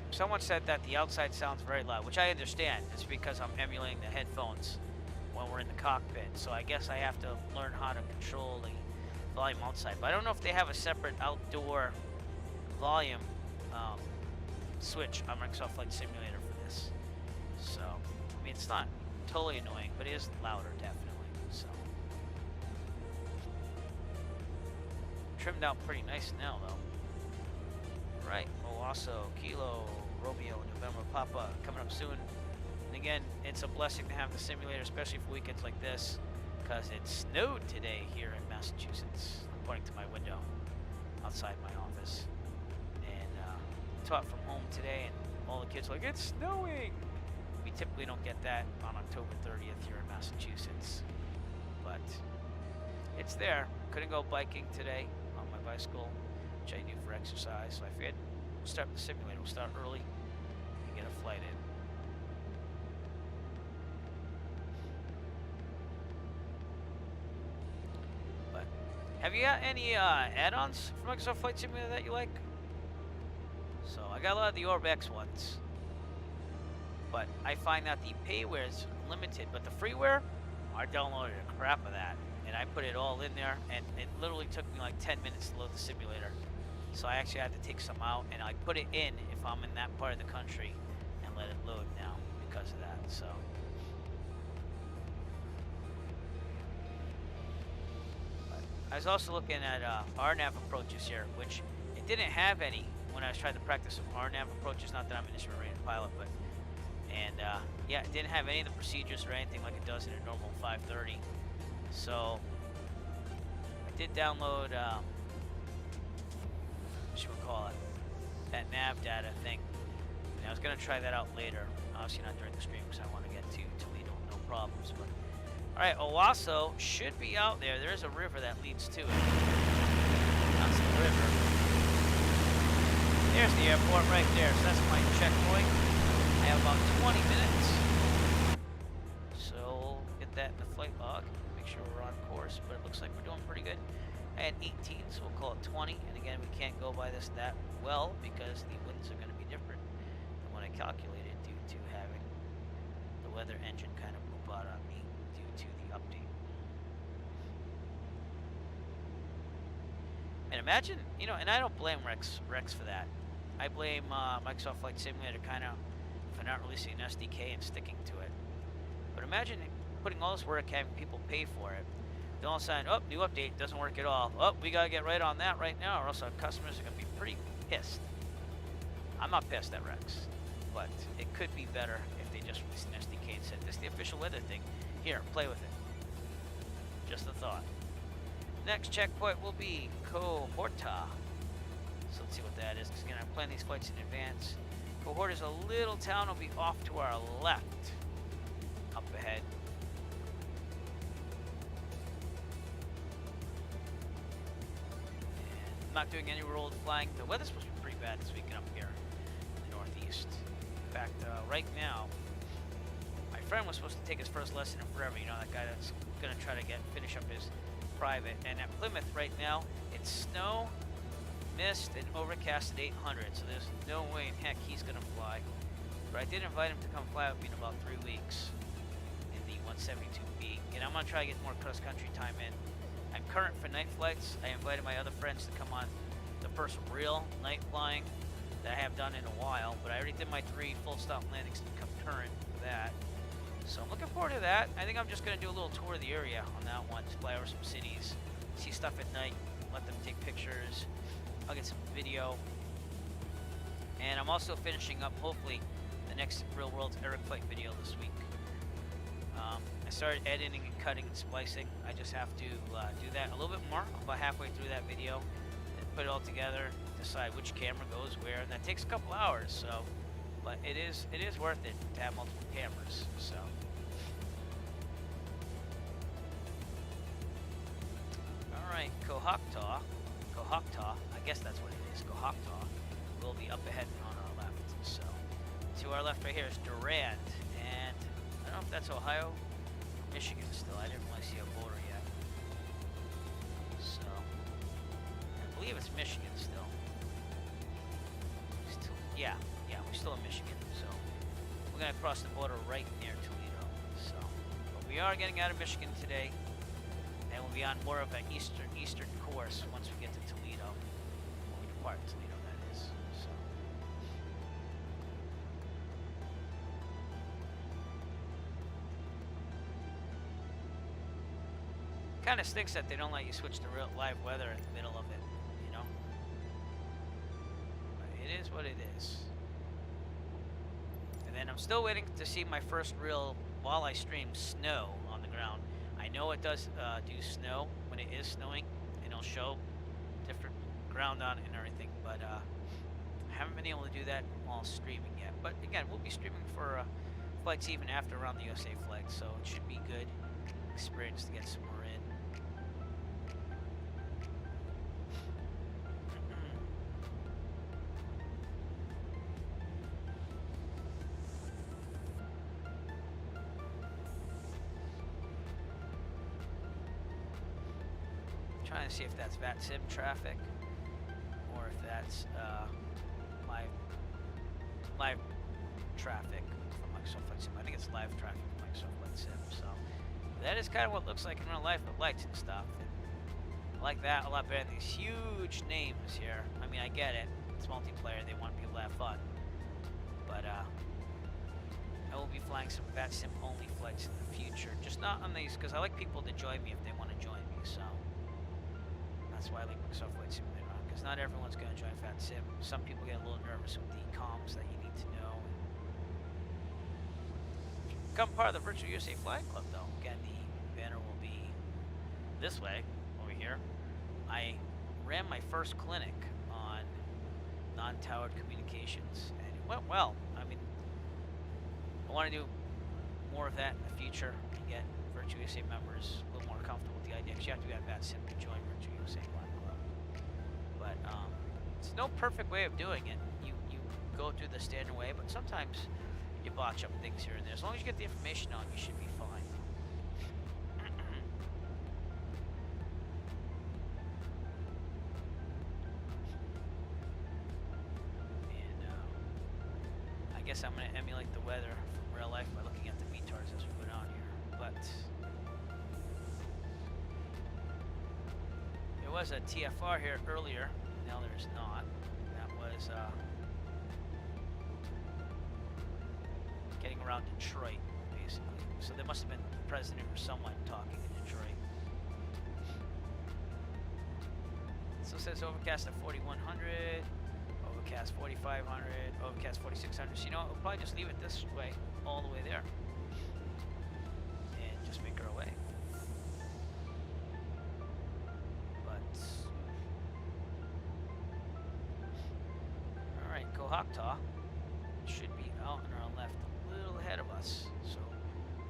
A: Someone said that the outside sounds very loud, which I understand. It's because I'm emulating the headphones when we're in the cockpit. So I guess I have to learn how to control the volume outside. But I don't know if they have a separate outdoor volume switch on Microsoft Flight Simulator for this. So, I mean, it's not totally annoying, but it is louder, definitely. So, trimmed out pretty nice now, though. Right, Owasso, Kilo, Romeo, November, Papa, coming up soon. And again, it's a blessing to have the simulator, especially for weekends like this, because it snowed today here in Massachusetts, according to my window outside my office. And taught from home today, and all the kids were like, it's snowing! We typically don't get that on October 30th here in Massachusetts. But it's there. Couldn't go biking today on my bicycle, which I do for exercise, so I figured we'll start the simulator. We'll start early and get a flight in. But have you got any add-ons for Microsoft Flight Simulator that you like? So I got a lot of the OrbX ones, but I find that the payware is limited, but the freeware, I downloaded a crap of that, and I put it all in there, and it literally took me like 10 minutes to load the simulator. So I actually had to take some out, and I put it in if I'm in that part of the country and let it load now because of that. So but I was also looking at RNAV approaches here, which it didn't have any when I was trying to practice some RNAV approaches. Not that I'm an instrument-rated pilot, but yeah, it didn't have any of the procedures or anything like it does in a normal 530. So I did download. That nav data thing. And I was gonna try that out later. Obviously not during the stream because I want to get to Toledo, no problems. But all right, Owasso should be out there. There is a river that leads to it. That's the river. There's the airport right there. So that's my checkpoint. I have about 20 minutes. So we'll get that in the flight log. Make sure we're on course. But it looks like we're doing pretty good. I had 18, so we'll call it 20. And again, we can't go by this that well because the winds are going to be different than what I calculated due to having the weather engine kind of poop out on me due to the update. And imagine, you know, and I don't blame Rex for that. I blame Microsoft Flight Simulator kind of for not releasing an SDK and sticking to it. But imagine putting all this work, having people pay for it. Then all of a sudden, oh, new update, doesn't work at all. Oh, we gotta get right on that right now, or else our customers are gonna be pretty pissed. I'm not pissed at Rex, but it could be better if they just released an SDK and said, this is the official weather thing. Here, play with it. Just a thought. Next checkpoint will be Cohorta. So let's see what that is, because again, I plan these flights in advance. Cohort is a little town, will be off to our left, up ahead. Not doing any rolled flying. The weather's supposed to be pretty bad this weekend up here in the Northeast. In fact, right now, my friend was supposed to take his first lesson in forever. You know, that guy that's going to try to finish up his private. And at Plymouth right now, it's snow, mist, and overcast at 800. So there's no way in heck he's going to fly. But I did invite him to come fly with me in about 3 weeks in the 172B. And I'm gonna try to get more cross-country time in. I'm current for night flights. I invited my other friends to come on the first real night flying that I have done in a while, but I already did my 3 full stop landings concurrent for that. So I'm looking forward to that. I think I'm just gonna do a little tour of the area on that one, just fly over some cities, see stuff at night, let them take pictures. I'll get some video. And I'm also finishing up, hopefully, the next Real World Eric Flight video this week. I started editing and cutting and splicing. I just have to do that a little bit more. I'm about halfway through that video. And put it all together, decide which camera goes where, and that takes a couple hours. So, but it is worth it to have multiple cameras. So. All right, Cohoctaw, I guess that's what it is. Cohoctaw will be up ahead and on our left. So, to our left right here is Durand, and I don't know if that's Ohio, or Michigan still. I didn't really see a border yet. So, I believe it's Michigan still. Yeah, we're still in Michigan. So, we're gonna cross the border right near Toledo. So, but we are getting out of Michigan today, and we'll be on more of an eastern course once we get to Toledo. When we depart Toledo, that is. So. Kind of stinks that they don't let you switch to real live weather in the middle of it, you know? But it is what it is. And then I'm still waiting to see my first real walleye stream snow on the ground. I know it does do snow when it is snowing, and it'll show different ground on it and everything, but I haven't been able to do that while streaming yet. But again, we'll be streaming for flights even after Around the USA flight, so it should be good experience to get some more in. Trying to see if that's VATSIM traffic or if that's live traffic from Microsoft Flight Sim. I think it's live traffic from Microsoft Flight Sim. So that is kind of what it looks like in real life with lights and stuff. And I like that a lot better than these huge names here. I mean, I get it. It's multiplayer. They want people to have fun. But I will be flying some VATSIM only flights in the future. Just not on these, because I like people to join me if they want to join me. So that's why I like Microsoft Flight Sim later on, because not everyone's going to join VATSIM. Some people get a little nervous with the comms that you need to know. Become part of the Virtual USA Flying Club, though. Again, the banner will be this way, over here. I ran my first clinic on non-towered communications, and it went well. I mean, I want to do more of that in the future and get Virtual USA members a little more comfortable with the idea, because you have to be at VATSIM to join Virtual USA Flying Club. But it's no perfect way of doing it. You go through the standard way, but sometimes you botch up things here and there. As long as you get the information on, you should be fine. And I guess I'm going to emulate the weather from real life by looking at the VTOLs as we go down here. But there was a TFR here earlier. Now there's not. That was getting around Detroit, basically. So there must have been the president or someone talking in Detroit. So it says overcast at 4100, overcast 4500, overcast 4600. So you know what? We'll probably just leave it this way, all the way there, and just make our way. Alright, Cohoctaw should be out on our left a little ahead of us. So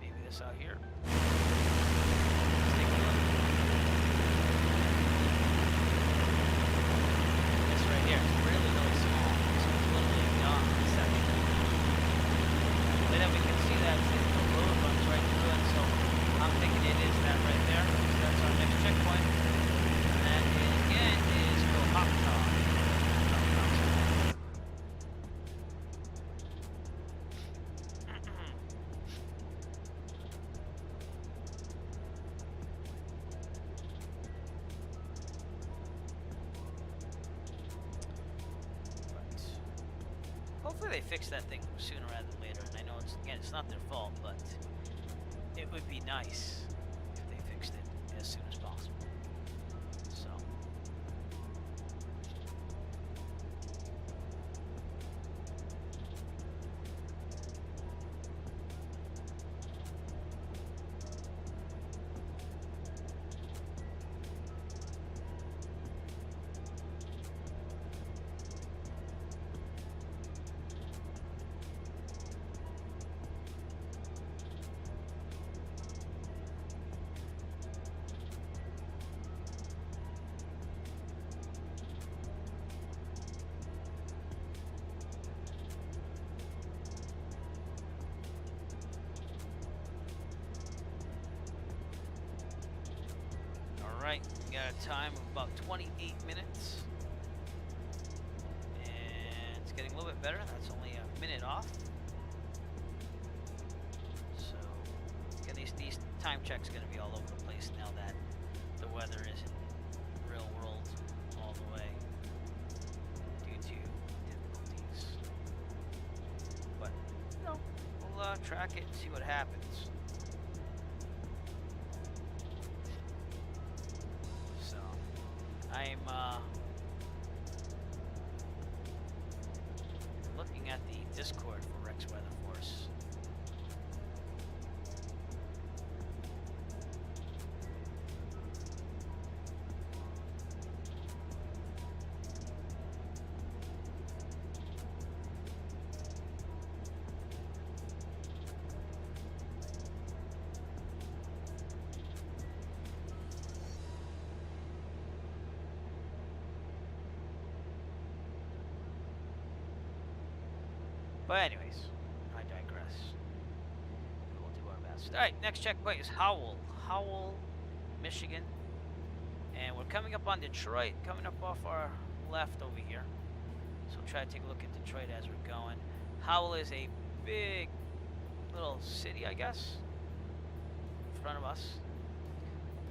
A: maybe this out here. Let's take a look. This right here is really, really small. So it's literally not a section. And then we can see that the road runs right through it. So I'm thinking it is that right there. So that's our next checkpoint. And that again is Cohoctaw. hopefully they fix that thing sooner rather than later. And I know it's not their fault, but it would be nice if they fixed it as soon as possible. So. Alright, we got a time of about 28 minutes. And it's getting a little bit better. That's only a minute off. So, again, these time checks are going to be all over the place now that the weather isn't real world all the way due to difficulties. But, we'll track it and see what happens. I'm looking at the Discord for Rex Weather Force. But anyways, I digress. We'll do our best. Alright, next checkpoint is Howell, Michigan. And we're coming up on Detroit, coming up off our left over here. So we'll try to take a look at Detroit as we're going. Howell is a big little city, I guess, in front of us.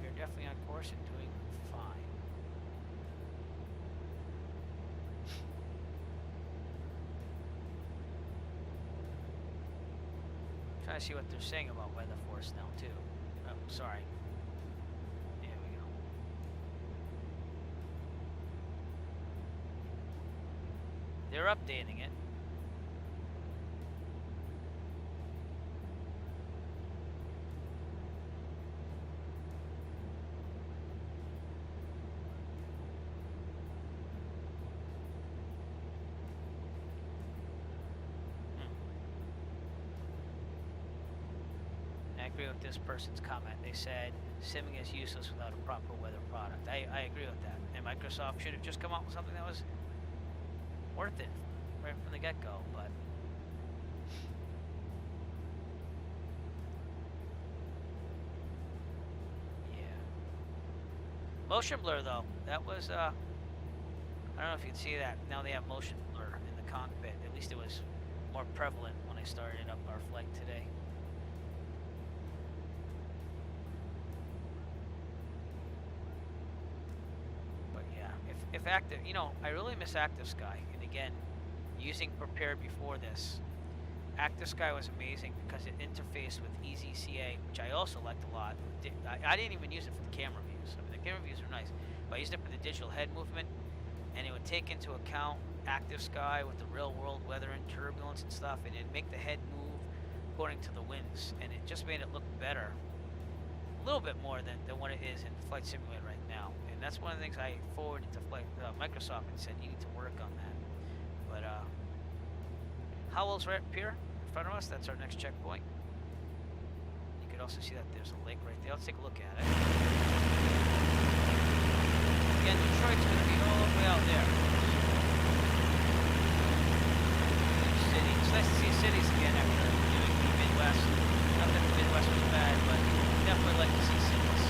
A: We're definitely on course and doing fine. Trying to see what they're saying about weather force now too. Oh, sorry. There we go. They're updating it. I agree with this person's comment. They said simming is useless without a proper weather product. I agree with that. And Microsoft should have just come out with something that was worth it right from the get-go. But yeah, motion blur though. That was I don't know if you can see that. Now they have motion blur in the cockpit. At least it was more prevalent when I started up our flight today. If active, I really miss Active Sky. And again, using Prepared before this, Active Sky was amazing because it interfaced with EasyCA, which I also liked a lot. I didn't even use it for the camera views. I mean, the camera views are nice, but I used it for the digital head movement, and it would take into account Active Sky with the real world weather and turbulence and stuff, and it'd make the head move according to the winds, and it just made it look better, a little bit more than what it is in Flight Simulator right now. And that's one of the things I forwarded to Microsoft and said you need to work on that. But Howell's right up here in front of us. That's our next checkpoint. You could also see that there's a lake right there. Let's take a look at it. Again, Detroit's going to be all the way out there. City. It's nice to see cities again after doing the Midwest. Not that the Midwest was bad, but definitely like to see cities.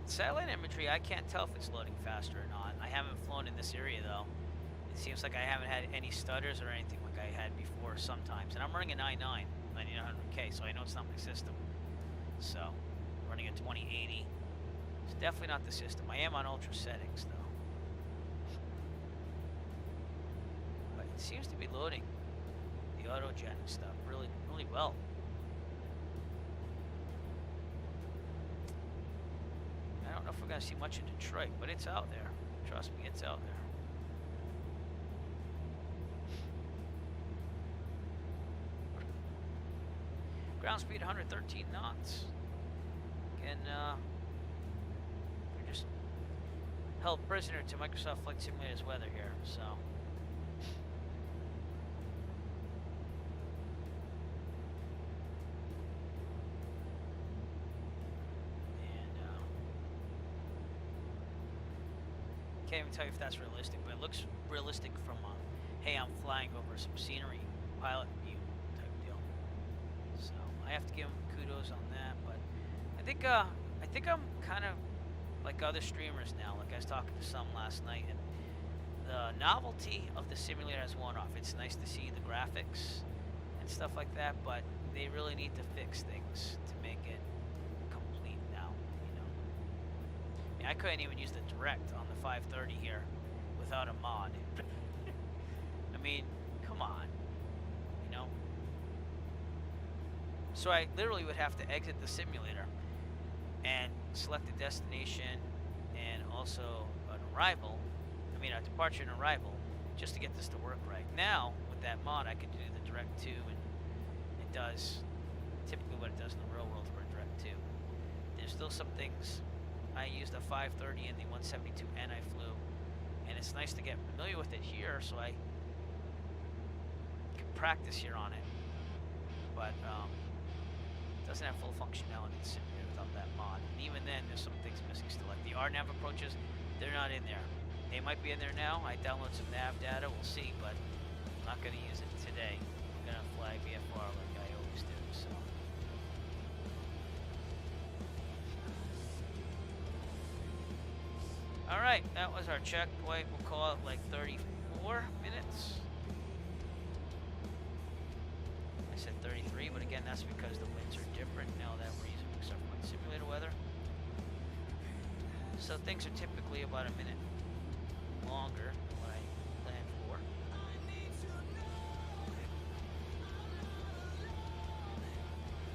A: Satellite imagery, I can't tell if it's loading faster or not. I haven't flown in this area though. It seems like I haven't had any stutters or anything like I had before sometimes. And I'm running an i9 9900K, so I know it's not my system. So, running a 2080. It's definitely not the system. I am on ultra settings though. But it seems to be loading the auto gen stuff really, really well. I don't know if we're going to see much in Detroit, but it's out there. Trust me, it's out there. Ground speed 113 knots. And we're just held prisoner to Microsoft Flight Simulator's weather here, so. Can't even tell you if that's realistic, but it looks realistic from, hey, I'm flying over some scenery, pilot view type deal. So I have to give him kudos on that, but I think I'm kind of like other streamers now. Like I was talking to some last night, and the novelty of the simulator has worn off. It's nice to see the graphics and stuff like that, but they really need to fix things to make it complete now. You know, I mean, I couldn't even use the direct on the 530 here without a mod. I mean, come on, you know. So I literally would have to exit the simulator and select a destination and also an arrival. I mean, a departure and arrival, just to get this to work right. Now, with that mod, I could do the direct to, and it does typically what it does in the real world for a direct to. There's still some things. I used a 530 and the 172N I flew, and it's nice to get familiar with it here, so I can practice here on it. But it doesn't have full functionality in the simulator without that mod. And even then, there's some things missing still. Like the RNAV approaches, they're not in there. They might be in there now. I download some nav data, we'll see, but I'm not going to use it today. I'm going to fly VFR like I always do, so. Alright, that was our checkpoint. We'll call it like 34 minutes. I said 33, but again, that's because the winds are different now that we're using Microsoft Flight Simulator weather. So things are typically about a minute longer than what I planned for.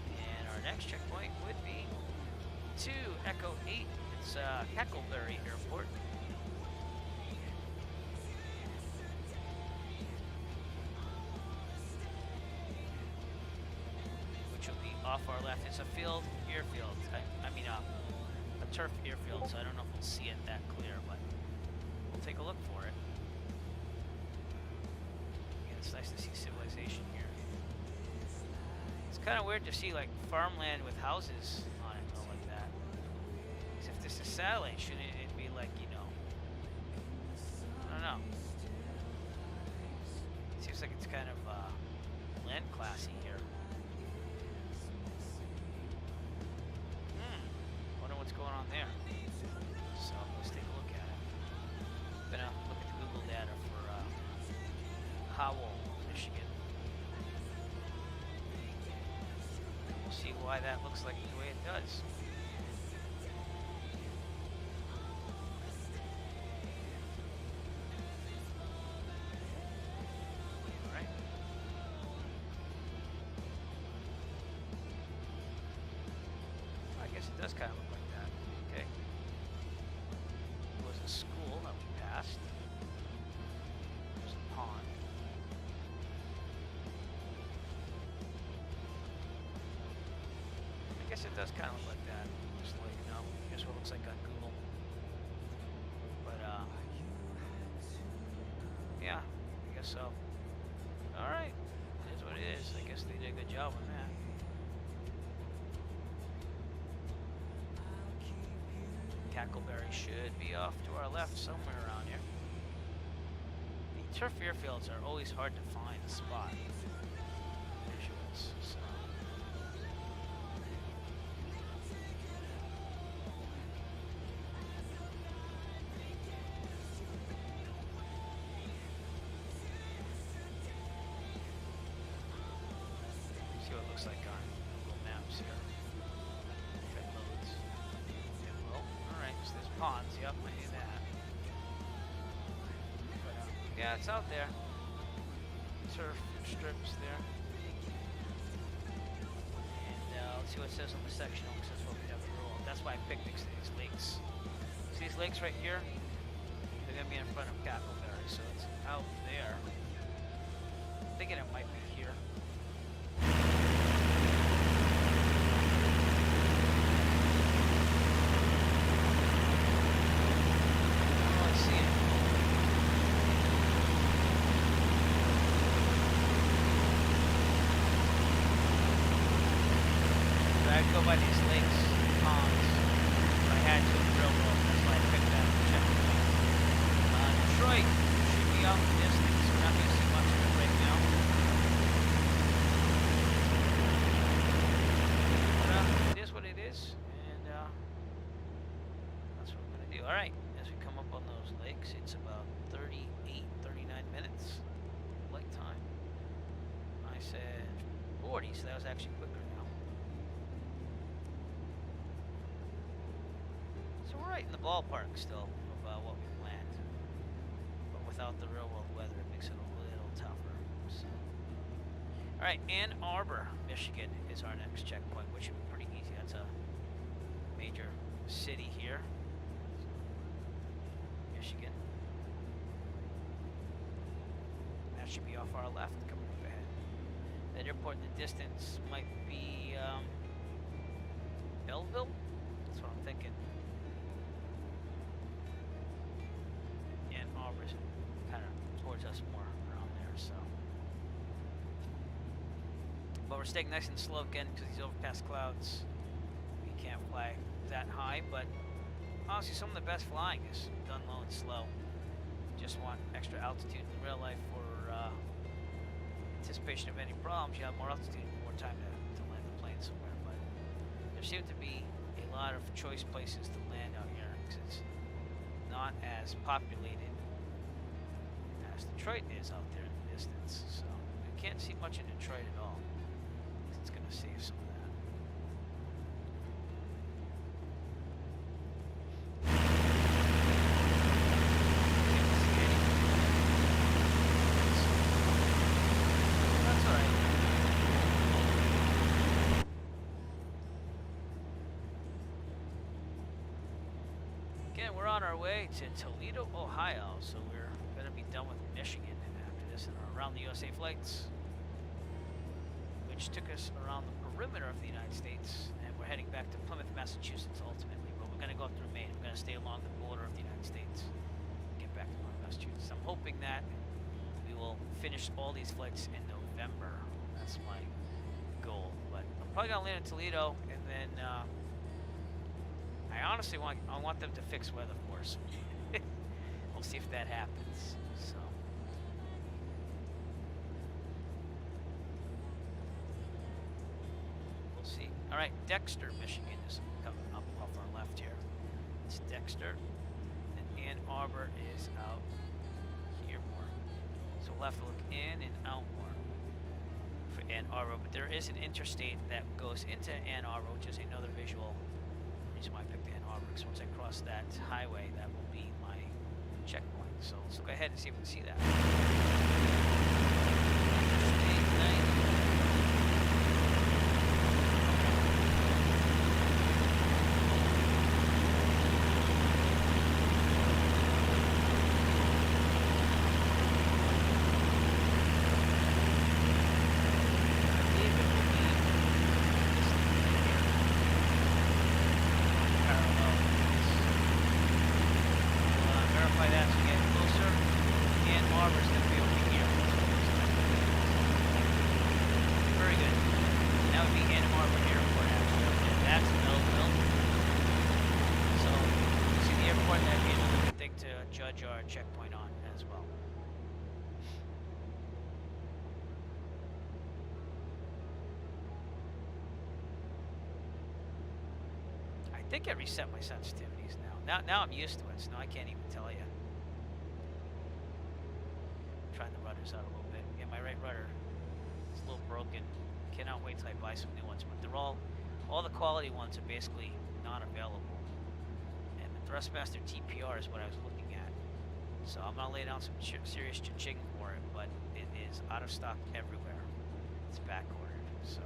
A: And our next checkpoint would be to Echo 8. It's Huckleberry Airport. Which will be off our left. It's a field, airfield. I mean, a turf airfield, so I don't know if we'll see it that clear, but we'll take a look for it. Again, it's nice to see civilization here. It's kind of weird to see like farmland with houses on it, though, like that. If this is satellite, shouldn't it be like, you know, I don't know. Seems like it's kind of land classy here. Wonder what's going on there. So let's take a look at it. I'm gonna look at the Google data for Howell, Michigan. We'll see why that looks like the way it does. It does kind of look like that. Okay. It was a school that we passed. There's a pond. I guess it does kind of look like that. Just like, you know, here's what it looks like on Google. But, yeah, I guess so. Alright. It is what it is. I guess they did a good job on that. Huckleberry should be off to our left somewhere around here. The turf airfields are always hard to find a spot. Visuals, so. looks like on Google Maps here. If it loads. It will. Alright, so there's ponds. Yep, I knew that. But, yeah, it's out there. Surf strips there. And let's see what it says on the sectional, because that's what we have to roll. That's why I picked these lakes. See these lakes right here? They're going to be in front of Cackleberry, so it's out there. I'm thinking it might be here. Oh, I see it. But I'd go by these lakes, ponds. If I had to, real well. That's why I picked that check. Detroit should be out in the distance. We're not going to see much of it right now. But it is what it is, and that's what we're going to do. Alright, as we come up on those lakes, it's about 38, 39 minutes flight time. I said 40, so that was actually quicker now. So we're right in the ballpark still of what we planned. But without the real world weather, it makes it a little tougher. So. Alright, Ann Arbor, Michigan is our next checkpoint, which should be pretty easy. That's a major city here. Michigan. That should be off our left, coming up ahead. That airport in the distance might be Belleville? That's what I'm thinking. Ann Arbor's kind of towards us more around there, so. But we're staying nice and slow again because these overcast clouds. We can't fly that high, but honestly, some of the best flying is done low and slow. Just want extra altitude in real life for anticipation of any problems. You have more altitude, more time to land the plane somewhere. But there seem to be a lot of choice places to land out here because it's not as populated as Detroit is out there in the distance. So we can't see much in Detroit at all. It's going to save some of that. That's all right. Again, we're on our way to Toledo, Ohio, so we're going to be done with Michigan after this and our Around the USA flights, which took us around the perimeter of the United States, and we're heading back to Plymouth, Massachusetts ultimately, but we're going to go through Maine. We're going to stay along the border of the United States and get back to Plymouth, Massachusetts. I'm hoping that we will finish all these flights in November. That's my goal, but I'm probably going to land in Toledo, and then I honestly want them to fix weather for us. We'll see if that happens. So. We'll see. All right, Dexter, Michigan is coming up off our left here. It's Dexter, and Ann Arbor is out here more. So we'll have to look in and out more for Ann Arbor, but there is an interstate that goes into Ann Arbor, which is another visual reason why I picked Ann Arbor, because once I cross that highway, that will be my checkpoint. So let's go ahead and see if we can see that. Interstate 90. Judge our checkpoint on as well. I think I reset my sensitivities now. Now I'm used to it, so now I can't even tell you. Trying the rudders out a little bit. Yeah, my right rudder is a little broken. cannot wait till I buy some new ones. But they're all the quality ones are basically not available. And the Thrustmaster TPR is what I was looking at. So I'm gonna lay down some serious cha-ching for it, but it is out of stock everywhere. It's back ordered, so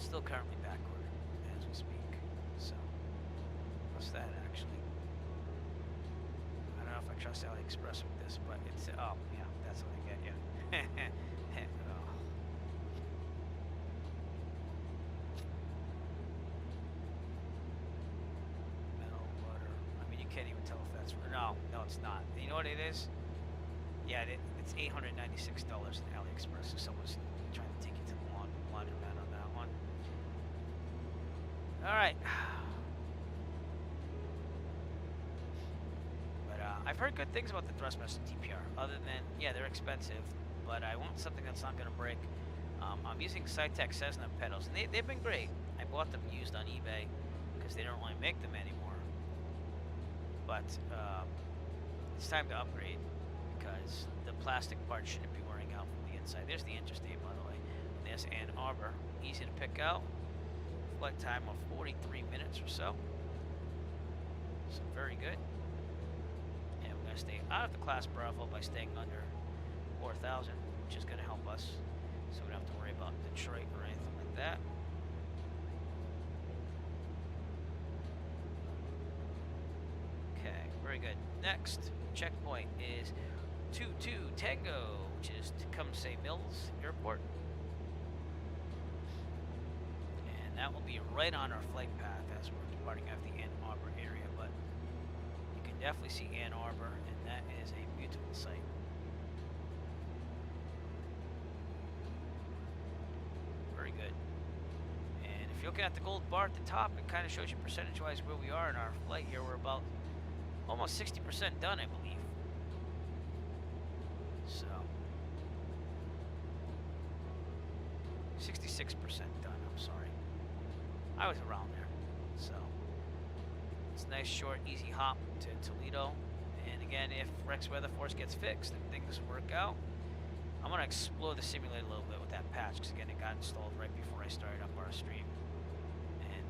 A: still currently back ordered as we speak. So what's that actually? I don't know if I trust AliExpress with this, but it's oh yeah, that's what I get you. Oh. Metal butter. I mean, you can't even tell if that's no, it's not. You know what it is? Yeah, it's $896 in AliExpress. If someone's trying to take you to the laundromat on that one. All right. But I've heard good things about the Thrustmaster TPR. Other than, yeah, they're expensive, but I want something that's not going to break. I'm using Saitek Cessna pedals, and they've been great. I bought them used on eBay because they don't really make them anymore. But it's time to upgrade because the plastic part shouldn't be wearing out from the inside. There's the interstate, by the way. And there's Ann Arbor. Easy to pick out. Flight time of 43 minutes or so. So very good. And we're going to stay out of the class Bravo by staying under 4,000, which is going to help us. So we don't have to worry about Detroit or anything like that. Okay, very good. Next checkpoint is 22 Tango, which is Tecumseh Mills Airport. And that will be right on our flight path as we're departing out of the Ann Arbor area, but you can definitely see Ann Arbor, and that is a beautiful sight. Very good. And if you're looking at the gold bar at the top, it kind of shows you percentage-wise where we are in our flight here. We're about almost 60% done, I believe. So 66% done, I'm sorry. I was around there. So it's a nice, short, easy hop to Toledo. And again, if Rex Weather Force gets fixed and things work out, I'm going to explore the simulator a little bit with that patch, because again, it got installed right before I started up our stream. And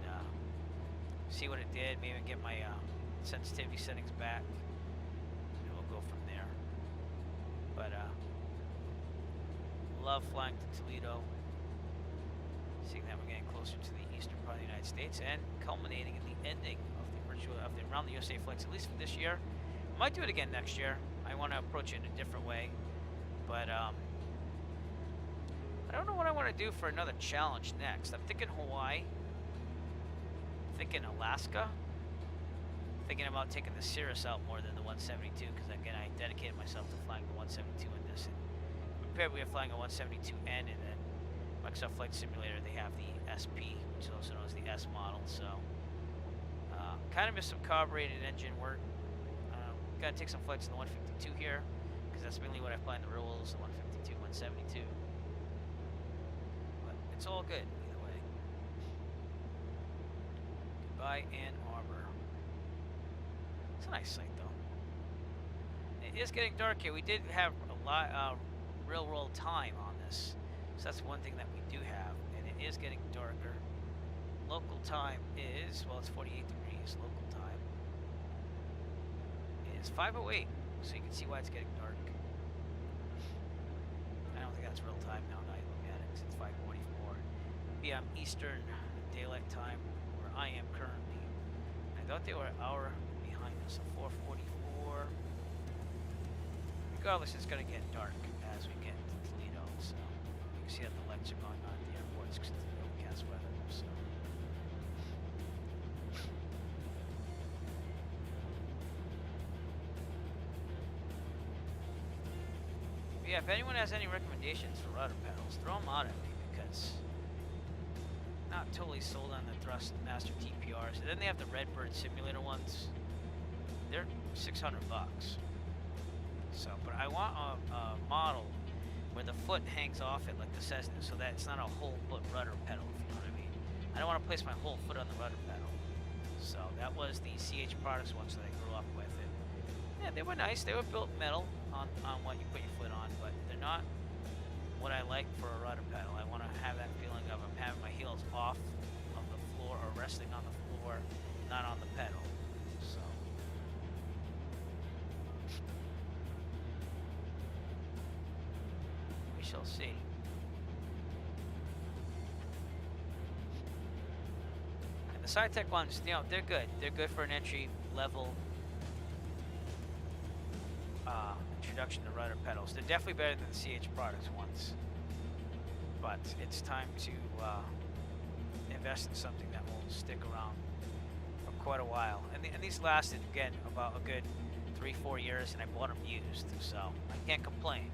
A: see what it did, maybe get my sensitivity settings back, and we'll go from there. But love flying to Toledo, seeing that we're getting closer to the eastern part of the United States and culminating in the ending of the Around the USA flights, at least for this year. I might do it again next year. I want to approach it in a different way, but I don't know what I want to do for another challenge next. I'm thinking Hawaii, thinking Alaska, thinking about taking the Cirrus out more than the 172, because again, I dedicated myself to flying the 172 in this. And compared, we are flying a 172N, and then Microsoft Flight Simulator, they have the SP, which is also known as the S model. So kind of miss some carbureted engine work. Gotta take some flights in the 152 here, because that's mainly what I fly in the real world, is the 152, 172. But it's all good either way. Goodbye, Ann Arbor. It's a nice sight, though. It is getting dark here. We did have a lot real world time on this, so that's one thing that we do have, and it is getting darker. Local time is, well, it's 48 degrees local time. It is 5:08, so you can see why it's getting dark. I don't think that's real time now that I look at it, because it's 5:44 p.m. Eastern Daylight Time, where I am currently. I thought they were an hour behind us, so 4:44. Regardless, it's going to get dark as we get to Toledo, so you can see that the lights are going on at the airport because of the overcast weather. So. But yeah, if anyone has any recommendations for rudder pedals, throw them out at me, because I'm not totally sold on the Thrustmaster TPRs. And then they have the Redbird simulator ones. They're $600. So, but I want a model where the foot hangs off it like the Cessna, so that it's not a whole foot rudder pedal, if you know what I mean. I don't want to place my whole foot on the rudder pedal. So that was the CH Products ones that I grew up with. And yeah, they were nice. They were built metal on what you put your foot on, but they're not what I like for a rudder pedal. I want to have that feeling of I'm having my heels off of the floor or resting on the floor, not on the pedal. So we shall see. And the Saitek ones, you know, they're good. They're good for an entry level introduction to rudder pedals. They're definitely better than the CH products ones. But it's time to invest in something that will stick around for quite a while. And these lasted, again, about a good 3-4 years, and I bought them used, so I can't complain.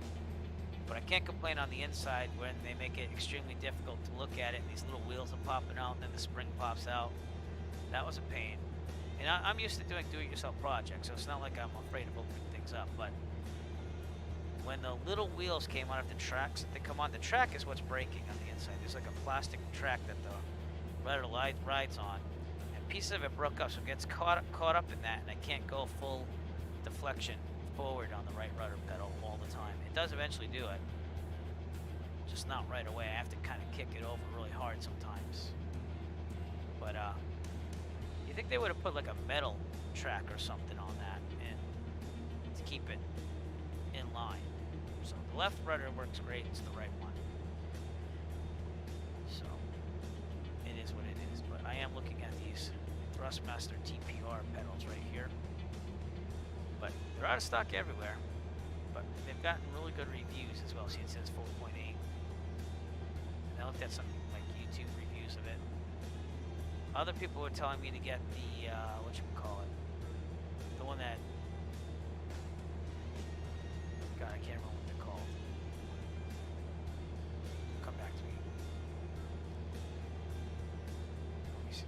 A: But I can't complain on the inside when they make it extremely difficult to look at it, and these little wheels are popping out, and then the spring pops out. That was a pain. And I'm used to doing do-it-yourself projects, so it's not like I'm afraid of opening things up, but when the little wheels came out of the tracks that they come on, the track is what's breaking on the inside. There's like a plastic track that the rudder rides on, and pieces of it broke up, so it gets caught up in that, and I can't go full deflection forward on the right rudder pedal all the time. It does eventually do it, just not right away. I have to kind of kick it over really hard sometimes. But you think they would have put like a metal track or something on that and to keep it in line. So the left rudder works great, it's the right one. So it is what it is. But I am looking at these Thrustmaster TPR pedals right here. But they're out of stock everywhere. But they've gotten really good reviews as well. See, it says 4.8. And I looked at some like YouTube reviews of it. Other people were telling me to get the whatchamacallit, the one that, God, I can't remember what they're called. Come back to me. Let me see.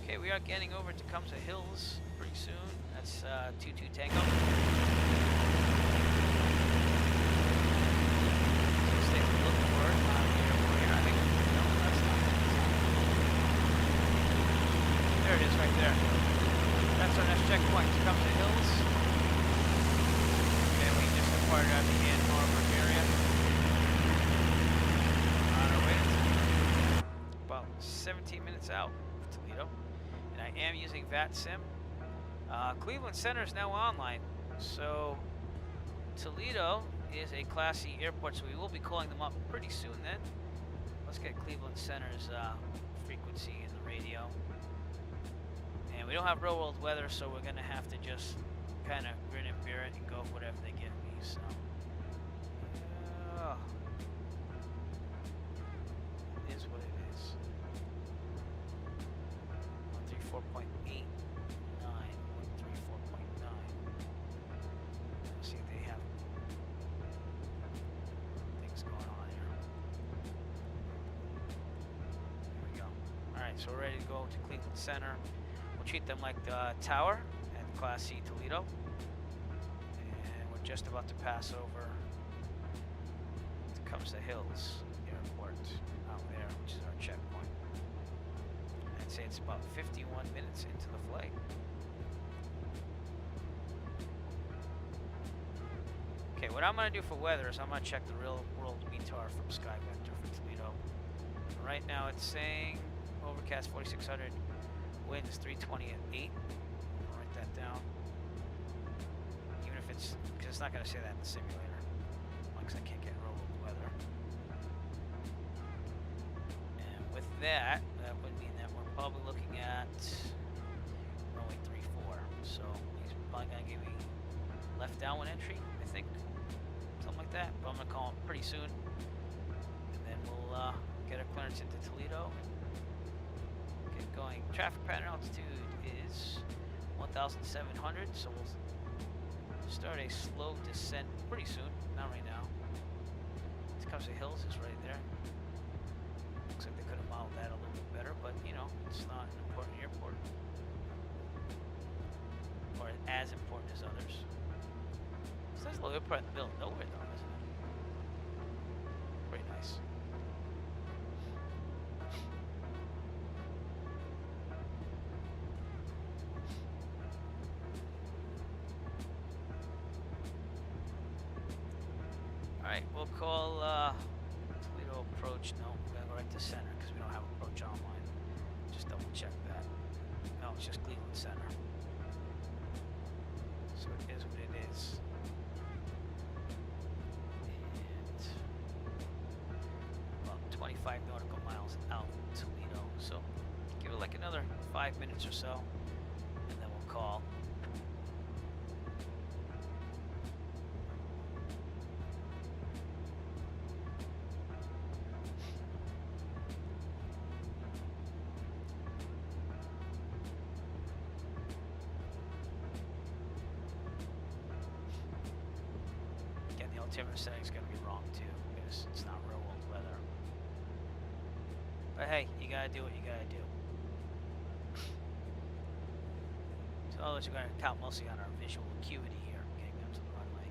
A: Okay, we are getting over to Kamsa Hills pretty soon. That's 22 Tango. There it is right there. That's our next checkpoint. Kamsa Hills. And we just departed out of the Ann Arbor area. On our way to about 17 minutes out of Toledo. And I am using VATSIM. Cleveland Center is now online. So Toledo is a Class C airport, so we will be calling them up pretty soon then. Let's get Cleveland Center's frequency in the radio. And we don't have real world weather, so we're going to have to just kind of grin and bear it and go for whatever they give me. So, it is what it is. 134.89, 134.9. Let's see if they have things going on here. There we go. Alright, so we're ready to go to Cleveland Center. We'll treat them like the tower at Class C Toledo. And we're just about to pass over to Kamsa Hills Airport out there, which is our checkpoint. I'd say it's about 51 minutes into the flight. Okay, what I'm going to do for weather is I'm going to check the real world METAR from SkyVector for Toledo. Right now it's saying overcast 4600. Wind is 320 at 8. I'll write that down. Even if it's, because it's not going to say that in the simulator. Because I can't get real weather. And with that, that would mean that we're probably looking at runway 34. So he's probably going to give me left downwind entry, I think. Something like that. But I'm going to call him pretty soon. And then we'll get our clearance into Toledo. Going. Traffic pattern altitude is 1,700, so we'll start a slow descent pretty soon. Not right now. Kamsa Hills is right there. Looks like they could have modeled that a little bit better, but you know, it's not an important airport. Or as important as others. It's a nice little airport in the middle of nowhere though, isn't it? Pretty nice. Alright, we'll call Toledo approach. No, we gotta go right to center because we don't have approach online. Just double check that. No, it's just Cleveland Center. So it is what it is. And about 25 nautical miles out Toledo. So give it like another 5 minutes or so, and then we'll call. Altimeter setting's gonna be wrong too because it's not real world weather. But hey, you gotta do what you gotta do. So those are gonna count mostly on our visual acuity here, getting them to the runway.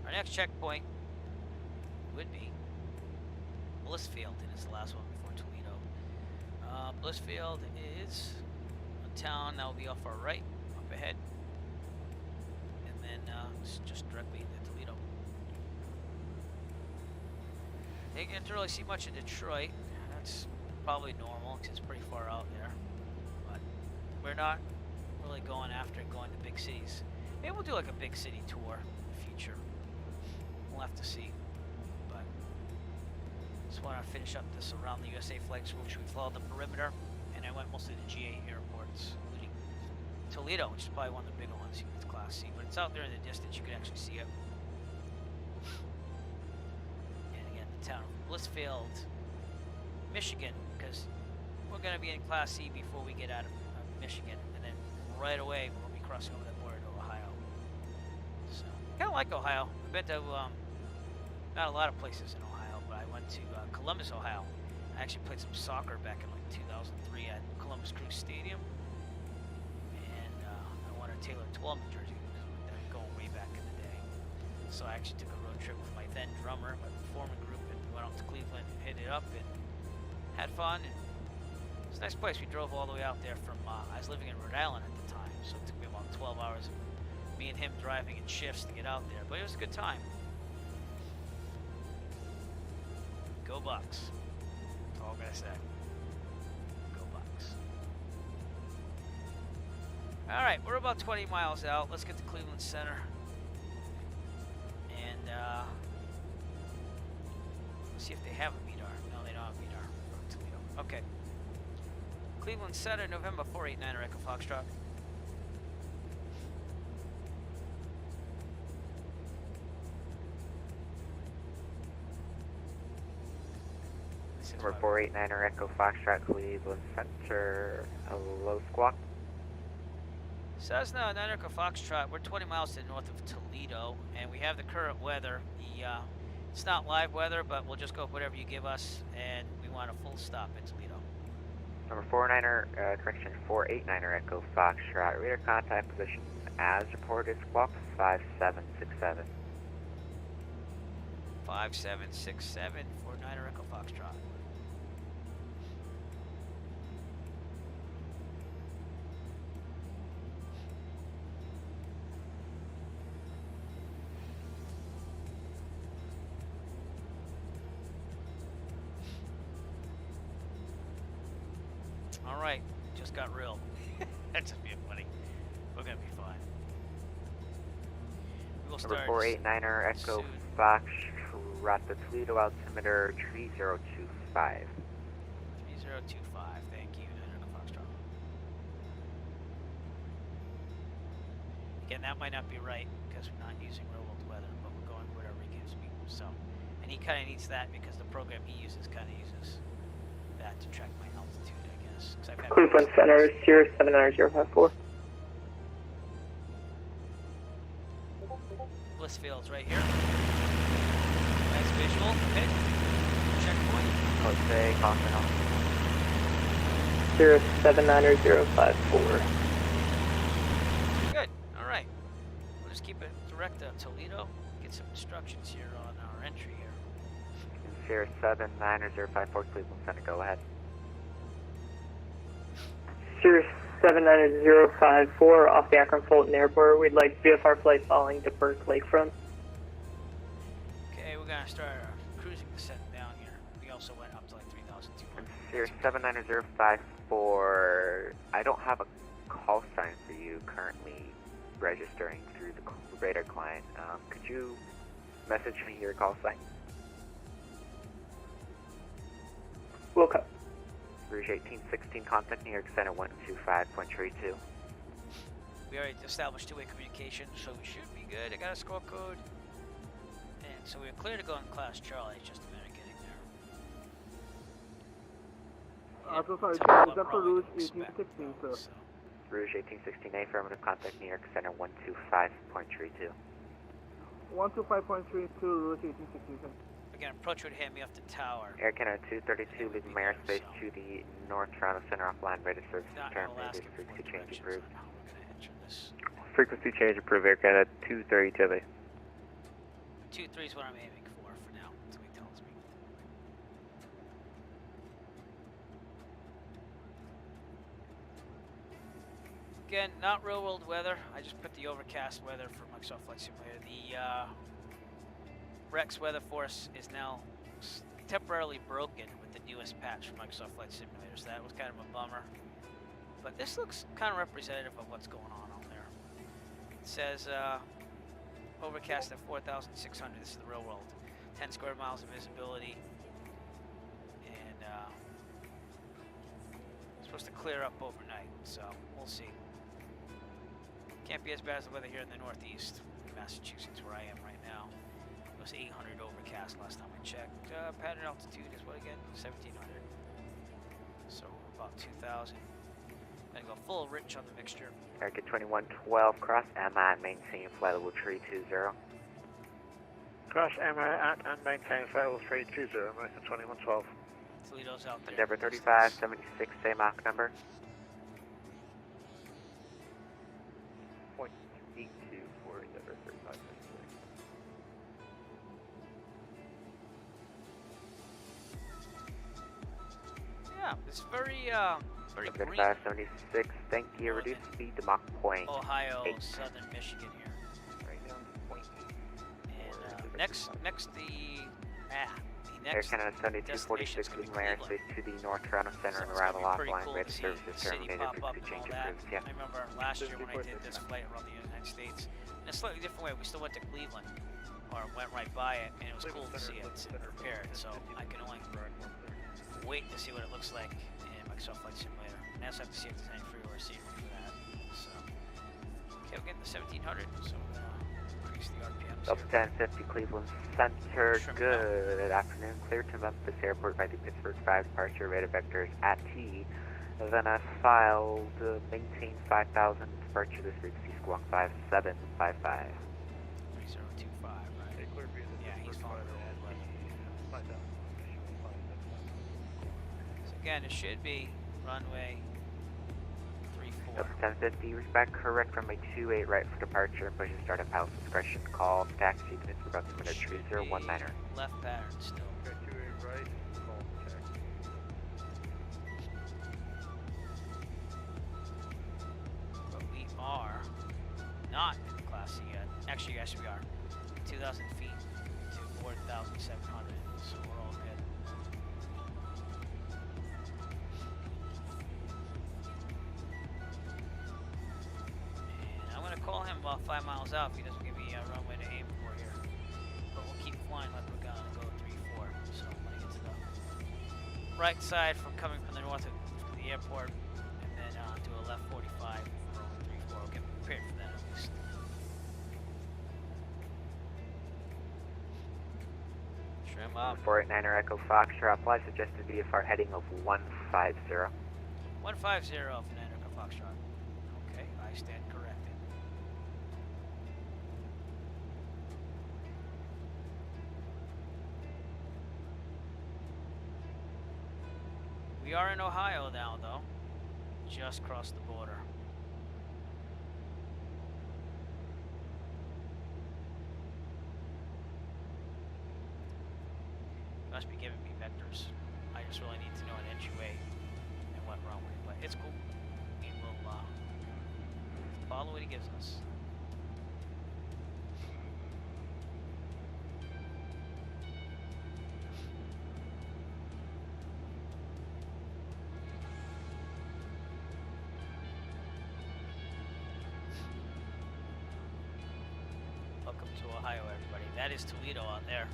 A: Our next checkpoint would be Blissfield, and it's the last one before Toledo. Blissfield is a town that will be off our right, up ahead, and then it's just directly into Toledo. You can't really see much of Detroit. That's probably normal because it's pretty far out there. But we're not really going after going to big cities. Maybe we'll do like a big city tour in the future. We'll have to see. But just want to finish up this around the USA flags, which we followed the perimeter, and I went mostly to GA airports, including Toledo, which is probably one of the bigger ones. It's Class C, but it's out there in the distance. You can actually see it. Town of Blissfield, Michigan, because we're going to be in Class C before we get out of Michigan, and then right away we'll be crossing over the border to Ohio. So, kind of like Ohio. I've been to not a lot of places in Ohio, but I went to Columbus, Ohio. I actually played some soccer back in like 2003 at Columbus Crew Stadium, and I won a Taylor 12 New Jersey, going way back in the day. So I actually took a road trip with my then drummer, my performing group, and went out to Cleveland, hit it up, and had fun. And it's a nice place. We drove all the way out there from, I was living in Rhode Island at the time, so it took me about 12 hours of me and him driving in shifts to get out there. But it was a good time. Go Bucks. That's all I'm going to say. Go Bucks. All right, we're about 20 miles out. Let's get to Cleveland Center. And see if they have a MEDAR. No, they don't have a MEDAR from Toledo. Okay. Cleveland Center, November 489 Echo Foxtrot.
D: Number 489 Echo Foxtrot, Cleveland Center. Hello, Squawk.
A: Cessna 9 Echo Foxtrot. We're 20 miles to the north of Toledo, and we have the current weather. It's not live weather, but we'll just go with whatever you give us, and we want a full stop in Toledo.
D: Number 489 Echo Foxtrot. Radar contact position as reported. Squawk 5767.
A: 5767 for 9 Echo Foxtrot. All right, just got real. That's just being funny. We're gonna be fine. We will
D: Number
A: start
D: 489 Echo
A: soon.
D: Foxtrot, the Toledo altimeter 3025.
A: 3025, thank you, 9 Echo Foxtrot. Again, that might not be right because we're not using real world weather, but we're going whatever he gives me. So, and he kind of needs that because the program he uses kind of uses that to track my altitude, I guess.
E: Cleveland Center, Sierra 79054.
A: Blissfield's right here. Nice visual. Okay. Checkpoint.
D: Jose, Coffin.
E: Sierra 79054.
A: Good. All right. We'll just keep it direct to Toledo. Get some instructions here on our entry here.
D: Sierra 79054, Cleveland Center, go ahead.
E: Sierra 79054 off the Akron Fulton Airport. We'd like VFR flight following to Burke Lakefront.
A: Okay, we're gonna start cruising descent down here. We also went up to like 3,200.
D: Sirius 79054. I don't have a call sign for you currently registering through the radar client. Could you message me your call sign?
E: Will cut.
D: Rouge 1816, contact New York Center 125.32.
A: We already established two-way communication, so we should be good. I got a score code. And so we're clear to go in Class Charlie. It's just a matter of getting there.
E: So sorry,
A: Tell me
E: is
A: what
E: that for
A: runway
E: Rouge
A: to expect,
E: 1816,
A: though,
E: sir?
A: so.
D: Rouge 1816, affirmative, contact New York Center 125.32.
E: 125.32, Rouge 1816, sir.
A: Again, approach would hand me off the tower.
D: Air Canada 232, leaving airspace to the North Toronto Center offline, radar service
A: Not
D: terminated,
A: Alaska
D: frequency
A: for
D: change
A: directions
D: approved.
A: on how we're going to enter this.
D: Frequency change approved, Air Canada 232.
A: 2-3 is what I'm aiming for now. That's what he tells me. Again, not real world weather. I just put the overcast weather for Microsoft Flight Simulator. The Rex weather force is now temporarily broken with the newest patch for Microsoft Flight Simulator, so that was kind of a bummer. But this looks kind of representative of what's going on out there. It says overcast at 4,600. This is the real world. 10 square miles of visibility, and it's supposed to clear up overnight. So we'll see. Can't be as bad as the weather here in the Northeast, Massachusetts, where I am right now. It was 800 overcast last time I checked. Pattern altitude is what again? 1,700. So about 2,000. Gonna go full rich on the mixture.
D: American 2112, cross MI, maintain flight level 320.
F: Cross MI at and maintain flight level 320, American 2112.
A: Toledo's out there.
D: Endeavour 3576, same Mach number. 0.82 for Endeavour 3576.
A: Yeah, it's very very green.
D: 3576, thank you. Reduce speed to Mach point.
A: Ohio,
D: 8.
A: southern Michigan here.
D: Right down to 0.8.
A: And next the
D: Air
A: next
D: Canada 7246, leaving my airspace to the North Toronto Center and arrival offline.
A: Cool
D: Radar
A: to see
D: services
A: the city
D: terminated.
A: pop up
D: Frequency
A: and all
D: change
A: that.
D: approved. Yeah.
A: I remember last year when I did this flight around the United States in a slightly different way. We still went to Cleveland, or went right by it, and it was cool to see it and prepared. So I can only wait to see what it looks like in Microsoft Flight Simulator. And I also have to see if there's any freeware receiver for that. So okay, we're getting to 1,700. So increase the RPMs
D: Delta
A: here.
D: 1050 Cleveland Center, good afternoon. Clear to Memphis Airport by the Pittsburgh 5 departure. Radar vectors at T. Then I filed maintain 5,000 departure. This frequency Squawk 5755.
A: 3025, right? Yeah, he's following the road. So again, it should be runway 34.
D: Delta 1050, respect correct runway 28 right for departure. Push and start at pilot's discretion. Call taxi to Mr. Approximate 3019er.
A: Left pattern still.
F: Okay, 28 right, call taxi.
A: But we are not in Class C yet. Actually, yes, we are. 2,000 feet to 4,700, so we're all good. And I'm going to call him about 5 miles out if he doesn't give me a runway to aim for here. But we'll keep flying like we're going to go 3-4. So when I get to the right side from coming from the north to the airport, and then do a left 45 for 3-4. We'll get prepared for that at least. Trim up.
D: 489er Echo Foxtrot, apply suggested VFR heading of 150.
A: 150 for Echo Foxtrot. Okay, I stand corrected. We are in Ohio now, though. Just crossed the border. You must be giving me vectors. I just really need to know an entryway and what runway, but it's cool. We will follow what he gives us. Welcome to Ohio, everybody. That is Toledo out there.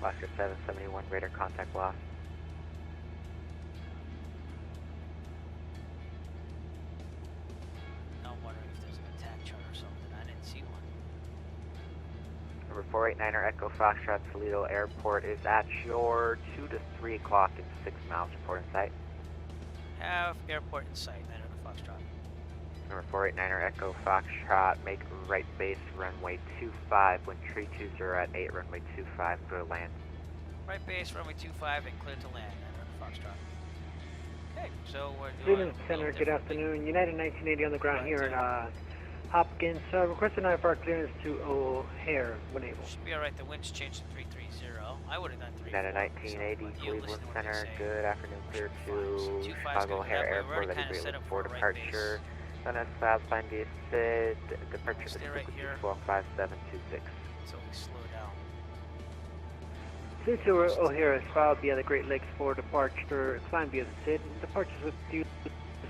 D: Oscar 771, radar contact lost.
A: Now I'm wondering if there's an attack chart or something. I didn't see one.
D: Number 489er Echo Foxtrot, Toledo Airport is at your 2 to 3 o'clock in 6 miles. Report in sight.
A: Have airport in sight, 9 Echo Foxtrot.
D: Number 489er Echo Foxtrot, make right base runway 25, wind tree 20 at 8, runway 25, clear to land.
A: Right base, runway 25, and clear to land, 9 Echo Foxtrot. Okay, so we're doing
E: Cleveland Center, good afternoon. United 1980 on the ground here in Hopkins. Requesting IFR clearance to O'Hare when able.
A: Should be alright, the wind's changed to 330. I would have done 340.
D: United 1980, Cleveland Center, good afternoon, clear to Chicago O'Hare Airport, ready to be for departure. Then as find the SPAD, departure to
A: right here.
D: 125726.
A: So we slow down.
E: Since O'Hare is filed via the Great Lakes for departure, climb via the SID. Departures with due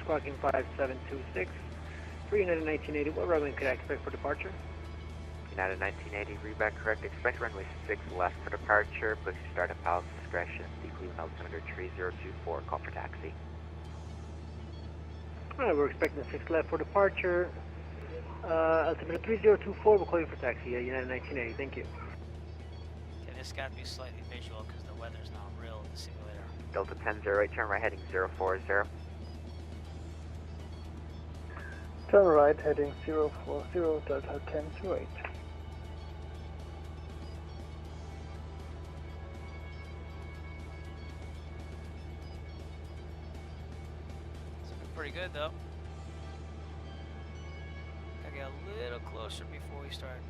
E: squawking 5726. For United 1980, what runway could I expect for departure?
D: United 1980, read correct. Expect runway 6 left for departure. Push start at pilot's discretion. See Cleveland altimeter 3024. Call for taxi.
E: Alright, we're expecting 6 left for departure. Altimeter 3024, we'll call you for taxi. United 1980, thank you.
A: Okay, this got to be slightly visual because the weather's not real in the simulator.
D: Delta 1008, turn right heading 040.
F: Turn right heading 040, Delta 1028.
A: Pretty good though. Gotta get a little closer before we start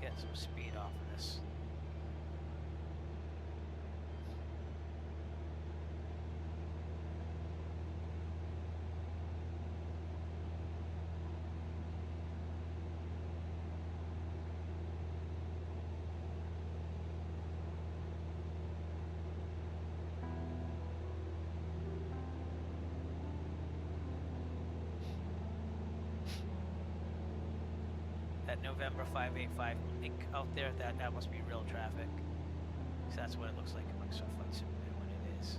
A: getting some speed off of this. That November 585 link out there, that must be real traffic. So that's what it looks like in Microsoft Flight Simulator when it is.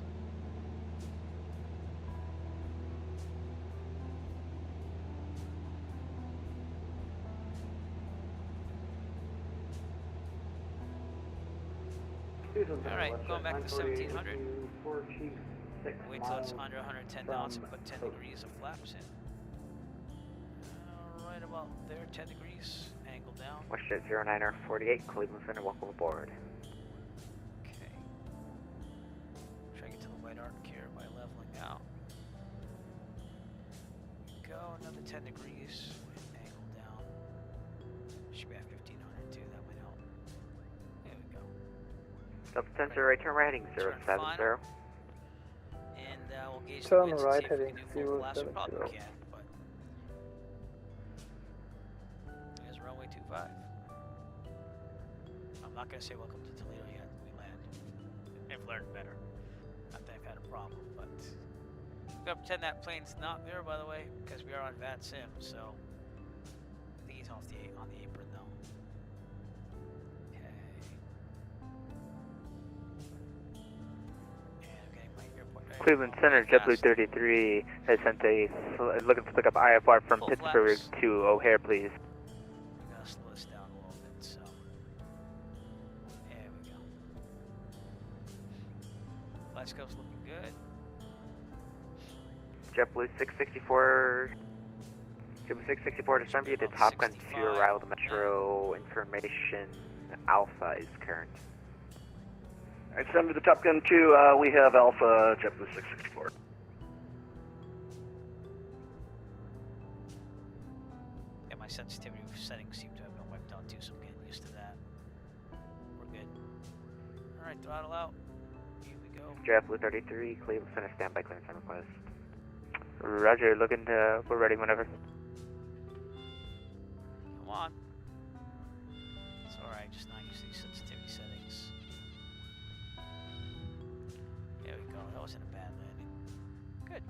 A: Alright, going back to 1700. Wait till it's under 110 knots and put 10 degrees of flaps in. Right about there, 10 degrees, angle down.
D: WestJet 09er 48, Cleveland Center, welcome aboard.
A: Okay. Try to get to the white arc here by leveling out. Go, another 10 degrees, angle down. Should be at 1500 too, that might help. There we go.
D: Delta 1008, turn right heading 070.
A: And we'll gauge the
F: Turn
A: winds
F: right
A: and see if we
F: heading
A: can do full flaps. We
F: 070.
A: probably can, but there's runway 25. I'm not gonna say welcome to Toledo yet when we land. I've learned better. Not that I've had a problem, but we're gonna pretend that plane's not there, by the way, because we are on VAT Sim. So I think he's off on the apron though. Okay. And I'm getting my airport.
G: Cleveland Center, JetBlue 33 has sent a looking to pick up IFR from
A: Full
G: Pittsburgh
A: flaps.
G: to O'Hare, please.
A: We gotta slow this down a little bit, so there we go. Flight scope's looking good.
D: JetBlue 664, JetBlue 664 descend via the Top Gun 2 arrival to Metro information Alpha is current.
F: Alright, send to the Top Gun 2, we have Alpha JetBlue 664.
A: Yeah, my sensitivity settings seem to have been wiped out too, so I'm getting used to that. We're good. Alright, throttle out. Here we go.
D: JetBlue 33, Cleveland Center, standby clearance on request.
G: Roger, we're ready whenever.
A: Come on. It's alright, just not used to these sensitivity settings. There we go, that wasn't a bad landing. Good.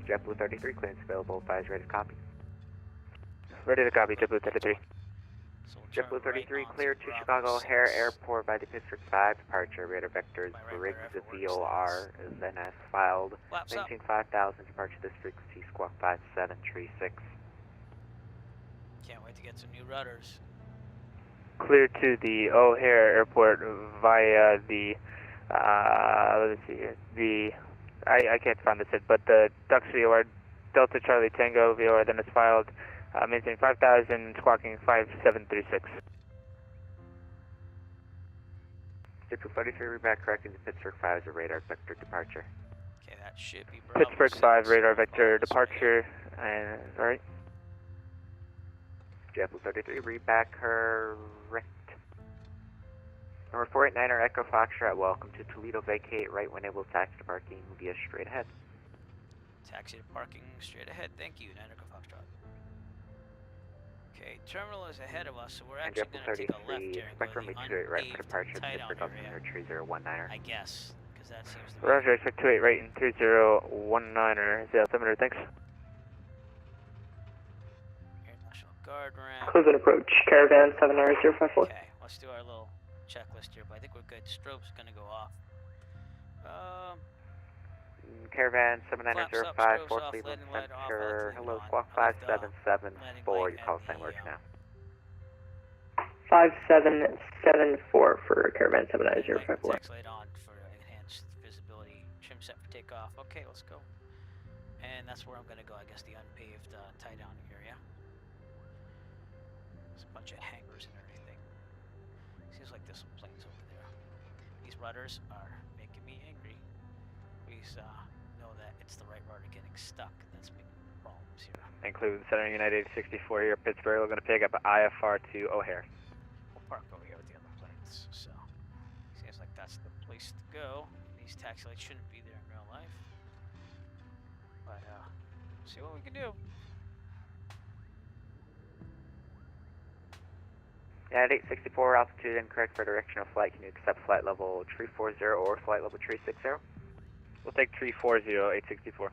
D: JetBlue 33, clearance available, advise ready to copy.
G: Ready to copy, JetBlue 33.
A: So we'll turn
D: JetBlue
A: right
D: 33,
A: onto
D: clear to
A: Bravo
D: Chicago
A: 6.
D: O'Hare Airport by the Pittsburgh 5 departure. Radar vectors,
A: By right
D: Briggs,
A: wherever it works,
D: VOR, then as filed.
A: Flaps up.
D: Maintain 5,000, departure this frequency, squawk 5736.
A: Can't wait to get some new rudders.
G: Clear to the O'Hare Airport via the, let's see here, I can't find this, but the Deluxe VOR, Delta Charlie Tango VOR, then it's filed, maintain 5,000, squawking 5736.
D: JetBlue 33, reback correcting to Pittsburgh 5 as a radar vector departure.
A: Okay, that should be Bravo
G: Pittsburgh
A: 6.
G: 5 radar
A: We'll
G: vector
A: follow this way.
G: departure, and, alright.
D: JetBlue 33, reback correct. Number 489er Echo Foxtrot, welcome to Toledo, vacate right when able to taxi to parking via straight ahead.
A: Taxi to parking straight ahead. Thank you, Niner Foxtrot. Okay, terminal is ahead of us, so we're
D: And
A: actually
D: JetBlue
A: going to take a
D: 33,
A: left here and
D: expect
A: go
D: runway
A: to
D: 28 right for
A: the
D: departure,
A: unpaved
D: Pittsburgh
A: tie-down
D: Altimeter
A: area,
D: 3019er.
A: I guess, because that seems to be...
G: Roger, expect 28 right and 3019er, the altimeter, thanks.
A: Air National Guard ramp.
H: Close and approach, Caravan 79054.
A: Okay, let's do our little checklist here, but I think we're good. Strobe's going to go off.
D: Caravan
A: Flaps up,
D: 7905,
A: strobes
D: Fort
A: off,
D: Cleveland
A: landing light off,
D: Center.
A: I'll
D: Hello,
A: leave it
D: squawk
A: on. I'll leave the
D: 5774,
A: landing
D: your call
A: light
D: sign
A: at
D: works
A: the,
D: now.
H: 5774 for Caravan
A: landing light
H: 79054.
A: text light on for enhanced visibility. Trim set for takeoff. Okay, let's go. And that's where I'm going to go, I guess, the unpaved tie-down area. There's a bunch of hangars and everything. Seems like there's some planes over there. These rudders are making me angry. Please know that it's the right rudder getting stuck. That's making problems here.
G: And Cleveland Center, United 64 here, Pittsburgh, we're going to pick up IFR to O'Hare.
A: We'll park over here with the other planes. So, seems like that's the place to go. These taxi lights shouldn't be there in real life. But, see what we can do.
D: United 864, altitude incorrect for direction of flight. Can you accept flight level 340 or flight level 360?
G: We'll take 340, 864.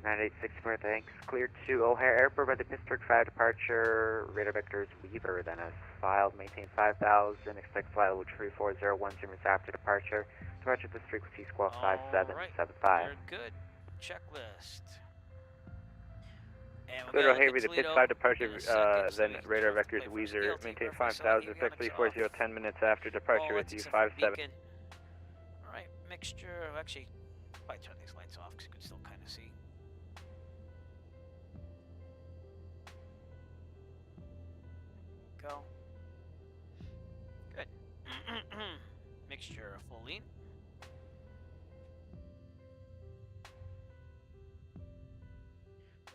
D: 9864, thanks. Clear to O'Hare Airport by the Pittsburgh 5 departure. Radar vectors Weaver, then as filed. Maintain 5,000. Expect flight level 340, 10 minutes after departure. Departure this frequency, squawk 5775.
A: Very good. Checklist. And
G: Clear to O'Hare with the Pitts 5 departure, then radar vectors Weezer. Maintain 5,000, expect 340, 10 minutes after departure with you, 57.
A: Alright, mixture. Actually, probably turn these lights off because you can still kind of see. Go. Good. Mixture full lean.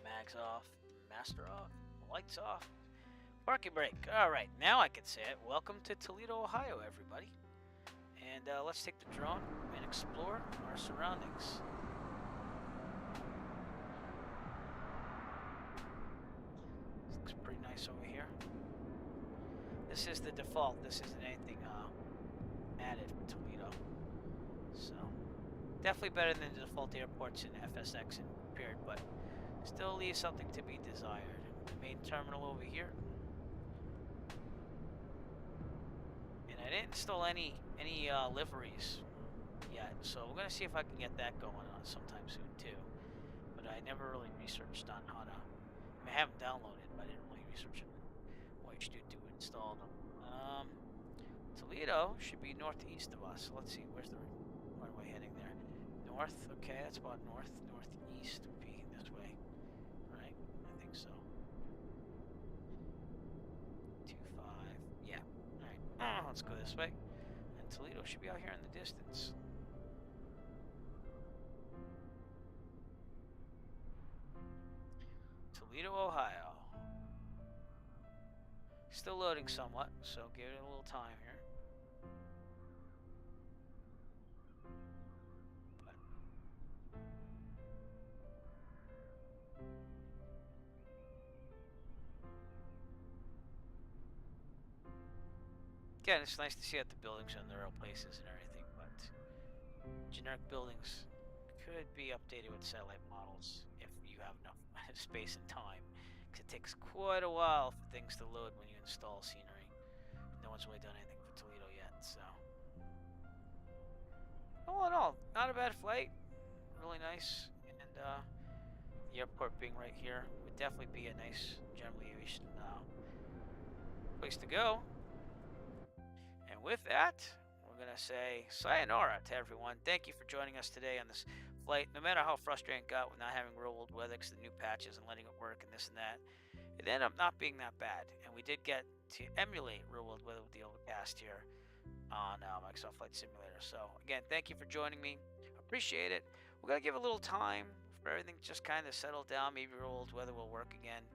A: Mags off, master off, lights off. Parking brake. Alright, now I can say it. Welcome to Toledo, Ohio, everybody. And let's take the drone and explore our surroundings. This looks pretty nice over here. This is the default. This isn't anything added for Toledo. So, definitely better than the default airports in FSX and Pier, but still leaves something to be desired. The main terminal over here. And I didn't install any liveries yet, so we're gonna see if I can get that going on sometime soon too. But I never really researched on how to. I haven't downloaded, but I didn't really research it. What you should do to install them. Toledo should be northeast of us. Let's see, where's the runway heading there? North. Okay, that's about north. Northeast would be this way, right? I think so. 25. Yeah. All right. Let's go this way. And Toledo should be out here in the distance. Toledo, Ohio. Still loading somewhat, so give it a little time here. Again, it's nice to see that the buildings are in their real places and everything, but generic buildings could be updated with satellite models if you have enough space and time, because it takes quite a while for things to load when you install scenery. No one's really done anything for Toledo yet, so all in all, not a bad flight. Really nice, and the airport being right here would definitely be a nice general aviation place to go. And with that, we're going to say sayonara to everyone. Thank you for joining us today on this flight. No matter how frustrating it got with not having real world weather because the new patches and letting it work and this and that, it ended up not being that bad. And we did get to emulate real world weather with the overcast here on Microsoft Flight Simulator. So, again, thank you for joining me. Appreciate it. We're going to give a little time for everything to just kind of settle down. Maybe real world weather will work again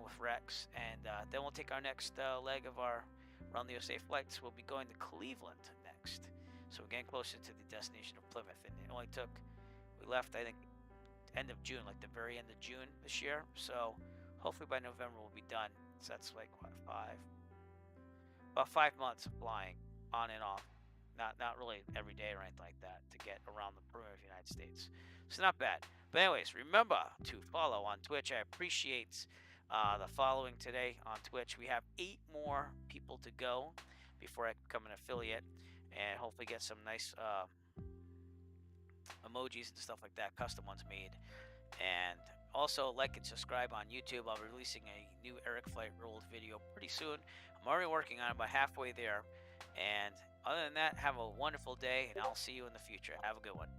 A: with Rex. And then we'll take our next leg of our Around the USA flights. We'll be going to Cleveland next. So we're getting closer to the destination of Plymouth. And it only took, we left, I think, end of June, like the very end of June this year. So hopefully by November we'll be done. So that's like, what, about 5 months of flying on and off. Not really every day or anything like that to get around the perimeter of the United States. So not bad. But anyways, remember to follow on Twitch. I appreciate the following today on Twitch. We have 8 more people to go before I become an affiliate and hopefully get some nice emojis and stuff like that, custom ones made. And also like and subscribe on YouTube. I'll be releasing a new Eric Flight Rolled video pretty soon. I'm already working on it, about halfway there. And other than that, have a wonderful day, and I'll see you in the future. Have a good one.